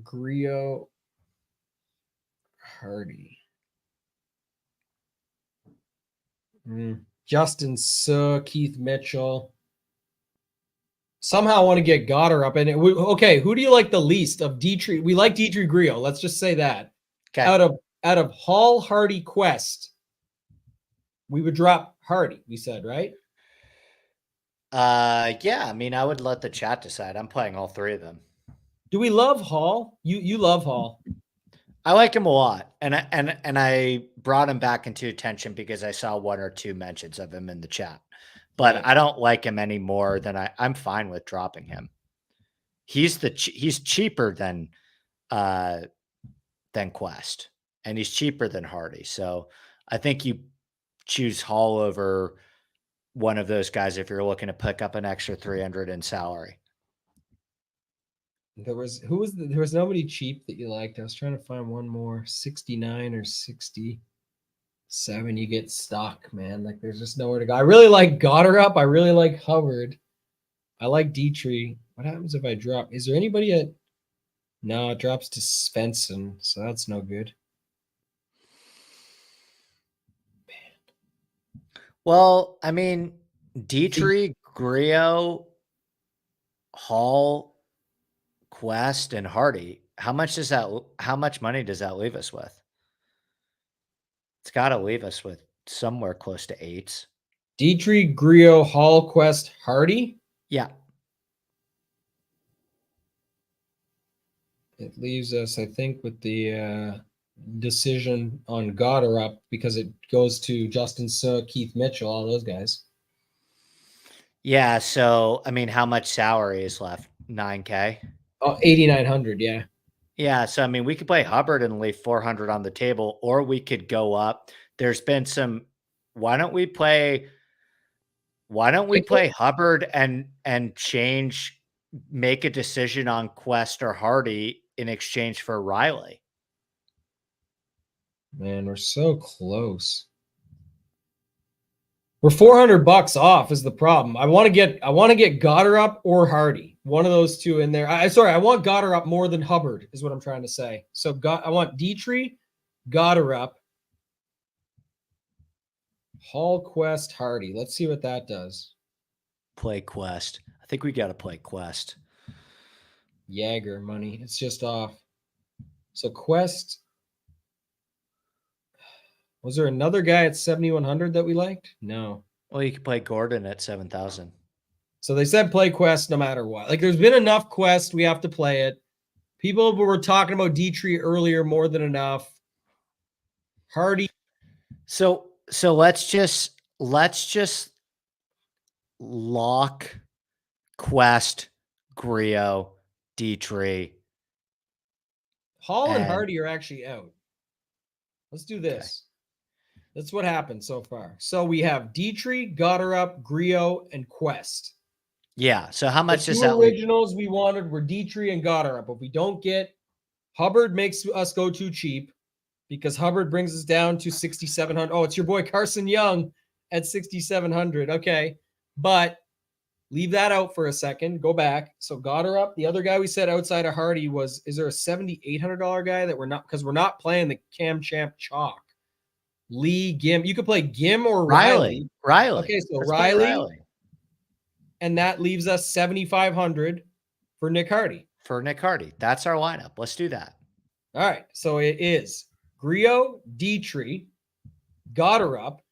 Grillo, Hardy. Justin Suh, Keith Mitchell. Somehow I want to get Goddard up. And okay, who do you like the least of Dietrich? We like Dietrich Grillo. Let's just say that. Okay. Out of Hall, Hardy, Quest, we would drop Hardy, we said, right? Yeah, I mean, I would let the chat decide. I'm playing all 3 of them. Do we love Hall? You love Hall. I like him a lot. And I brought him back into attention because I saw 1 or 2 mentions of him in the chat. But Right. I don't like him any more than I'm fine with dropping him. He's cheaper than Quest, and he's cheaper than Hardy. So I think you choose Hall over one of those guys if you're looking to pick up an extra 300 in salary. There was nobody cheap that you liked. I was trying to find one more. 69 or 67. You get stuck, man. Like there's just nowhere to go. I really like Goddard. I really like Hubbard. I like Dietrich. What happens if I drop? Is there anybody at? No, it drops to Svensson, so that's no good. Well, I mean, Dietrich, Grillo, Hall, Quest, and Hardy. How much money does that leave us with? It's got to leave us with somewhere close to 8s. Dietrich, Grillo, Hall, Quest, Hardy. Yeah. It leaves us, I think, with the decision on Goddard up because it goes to Justin Suh, Keith Mitchell, all those guys. Yeah. So, I mean, how much salary is left? 9K? Oh, 8,900. Yeah. Yeah. So, I mean, we could play Hubbard and leave 400 on the table, or we could go up. There's been some. Why don't we play Hubbard and make a decision on Quest or Hardy in exchange for Riley? Man, we're so close. We're $400 off is the problem. I want to get Goddard up or Hardy. One of those two in there. I want Goddard up more than Hubbard is what I'm trying to say. So I want Dietrich, Goddard up, Hall, Quest, Hardy. Let's see what that does. Play Quest. I think we got to play Quest. Jagger money. It's just off. So Quest. Was there another guy at 7,100 that we liked? No. Well, you could play Gordon at 7,000. So they said play Quest no matter what. Like there's been enough Quest. We have to play it. People were talking about Dietrich earlier more than enough. Hardy. So let's just lock Quest, Grillo, Dietrich. Hall and Hardy are actually out. Let's do this. Okay. That's what happened so far. So we have Dietrich, Goddard, Grillo, and Quest. Yeah. So how much does that? The originals we wanted were Dietrich and Goddard. But if we don't get Hubbard, makes us go too cheap because Hubbard brings us down to 6,700. Oh, it's your boy Carson Young at 6,700. Okay, but leave that out for a second. Go back. So Goddard. The other guy we said outside of Hardy is there a $7,800 guy that we're not, because we're not playing the Cam Champ chalk. Lee, Gim. You could play Gim or Riley. Okay, so Riley. And that leaves us 7,500 for Nick Hardy. That's our lineup. Let's do that. All right. So it is Grillo, Dietrich, Goddard.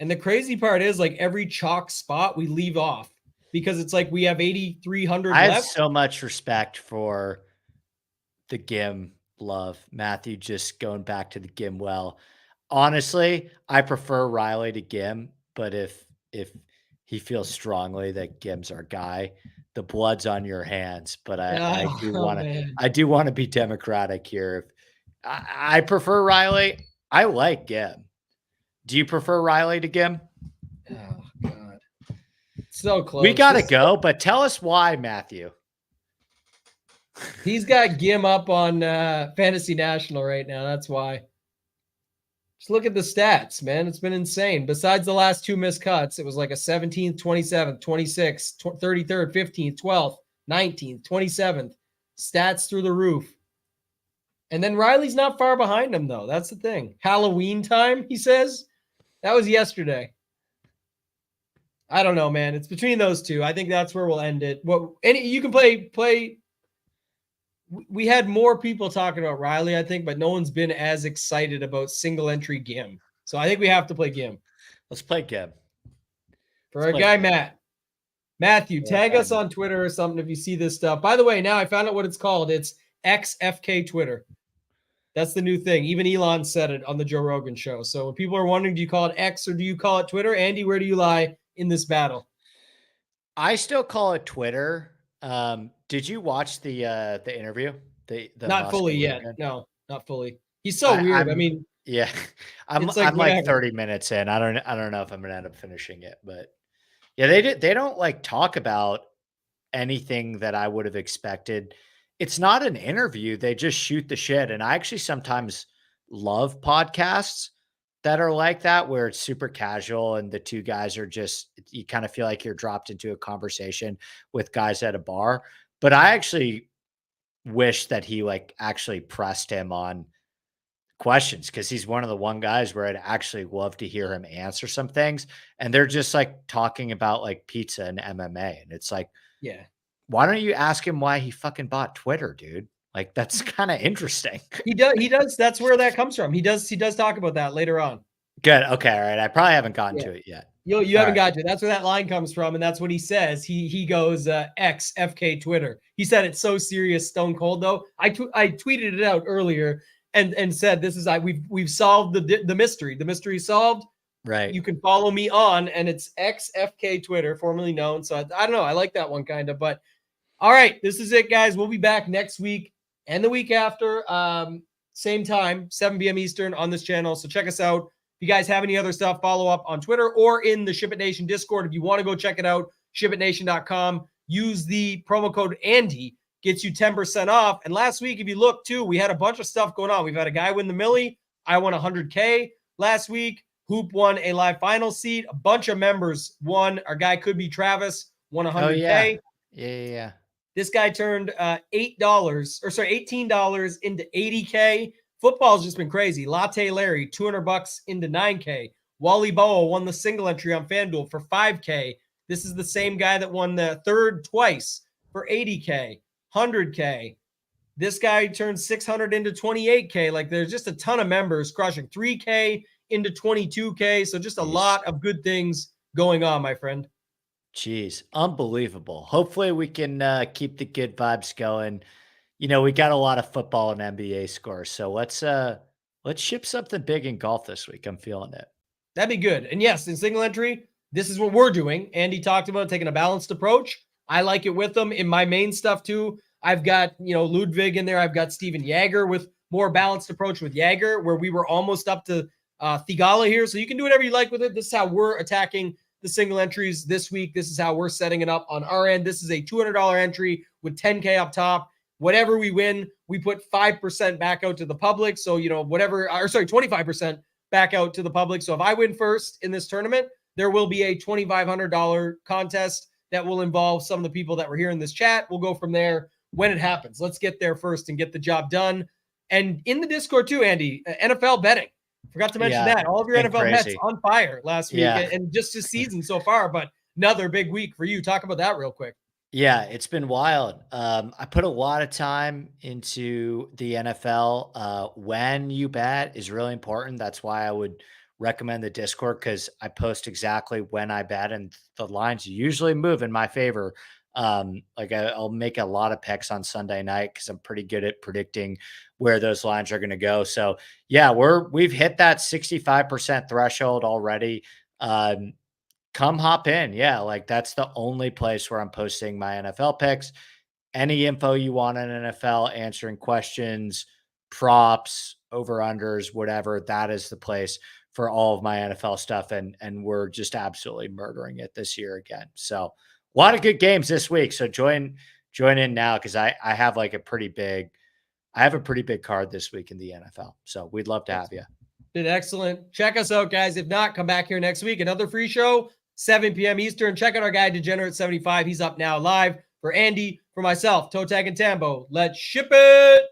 And the crazy part is like every chalk spot we leave off because it's like we have 8,300 left. I have so much respect for the Gim love. Matthew just going back to the Gim well. Honestly, I prefer Riley to Gim, but if he feels strongly that Gim's our guy, the blood's on your hands. But Oh, man. I do want to be democratic here. I prefer Riley. I like Gim. Do you prefer Riley to Gim? Oh, God. So close. We gotta go, but tell us why, Matthew. He's got Gim up on Fantasy National right now. That's why. Just look at the stats, man. It's been insane. Besides the last 2 missed cuts, it was like a 17th, 27th, 26th, 33rd, 15th, 12th, 19th, 27th. Stats through the roof. And then Riley's not far behind him, though. That's the thing. Halloween time, he says. That was yesterday. I don't know, man. It's between those two. I think that's where we'll end it. You can play. We had more people talking about Riley, I think, but no one's been as excited about single entry Gim. So I think we have to play Gim. Let's play Gim. For our guy, Matt. Matthew, tag us on Twitter or something if you see this stuff. By the way, now I found out what it's called. It's XFK Twitter. That's the new thing. Even Elon said it on the Joe Rogan show. So when people are wondering, do you call it X or do you call it Twitter? Andy, where do you lie in this battle? I still call it Twitter. Did you watch the interview? The not fully yet. No, not fully. He's so weird. I mean, yeah, I'm like 30 minutes in. I don't know if I'm gonna end up finishing it, but yeah, they don't like talk about anything that I would have expected. It's not an interview. They just shoot the shit. And I actually sometimes love podcasts that are like that, where it's super casual and the two guys are just, you kind of feel like you're dropped into a conversation with guys at a bar. But I actually wish that he like actually pressed him on questions, because he's one of the one guys where I'd actually love to hear him answer some things. And they're just like talking about like pizza and MMA. And it's like, yeah, why don't you ask him why he fucking bought Twitter, dude? Like, that's kind of interesting. He does. That's where that comes from. He does talk about that later on. Good. Okay. All right. I probably haven't gotten to it yet. You haven't got to it. That's where that line comes from. And that's what he says. He goes, X FK Twitter. He said it's so serious, stone cold though. I tweeted it out earlier and said, this is, we've solved the mystery. The mystery is solved. Right. You can follow me on, and it's XFK Twitter, formerly known. So I don't know. I like that one kind of, but all right, this is it, guys. We'll be back next week and the week after, same time, 7 p.m. Eastern on this channel. So check us out. If you guys have any other stuff, follow up on Twitter or in the SHIPIT Nation Discord. If you want to go check it out, shipitnation.com. Use the promo code Andy. Gets you 10% off. And last week, if you look too, we had a bunch of stuff going on. We've had a guy win the Millie. I won 100K last week. Hoop won a live final seat. A bunch of members won. Our guy could be Travis, won 100K. Oh, yeah. This guy turned $18 into 80K. Football's just been crazy. Latte Larry, $200 into 9K. Wally Boa won the single entry on FanDuel for 5K. This is the same guy that won the third twice for 80K, 100K. This guy turned 600 into 28K. Like, there's just a ton of members crushing 3K into 22K. So just a lot of good things going on, my friend. Jeez, unbelievable. Hopefully we can keep the good vibes going. You know, we got a lot of football and NBA scores, so let's ship something big in golf this week. I'm feeling it. That'd be good. And yes, in single entry, this is what we're doing. Andy talked about taking a balanced approach. I like it with them. In my main stuff too, I've got, Ludwig in there. I've got Steven Jaeger with more balanced approach with Jaeger, where we were almost up to Thigala here. So you can do whatever you like with it. This is how we're attacking the single entries this week. This is how we're setting it up on our end. This is a $200 entry with 10K up top. Whatever we win, we put 5% back out to the public. So, 25% back out to the public. So if I win first in this tournament, there will be a $2,500 contest that will involve some of the people that were here in this chat. We'll go from there when it happens. Let's get there first and get the job done. And in the Discord too, Andy, NFL betting. Forgot to mention that. All of your NFL bets on fire last week and just this season so far, but another big week for you. Talk about that real quick. Yeah, it's been wild. I put a lot of time into the NFL. When you bet is really important. That's why I would recommend the Discord, because I post exactly when I bet, and the lines usually move in my favor I'll make a lot of picks on Sunday night because I'm pretty good at predicting where those lines are going to go. So yeah, we've hit that 65% threshold already. Come hop in. Yeah. Like that's the only place where I'm posting my NFL picks. Any info you want on NFL, answering questions, props, over-unders, whatever, that is the place for all of my NFL stuff. And we're just absolutely murdering it this year again. So a lot of good games this week. So join in now because I have like a pretty big card this week in the NFL. So we'd love to have you. Did excellent. Check us out, guys. If not, come back here next week. Another free show, 7 p.m. Eastern. Check out our guy, Degenerate75. He's up now live. For Andy, for myself, ToeTagginTambo. Let's ship it.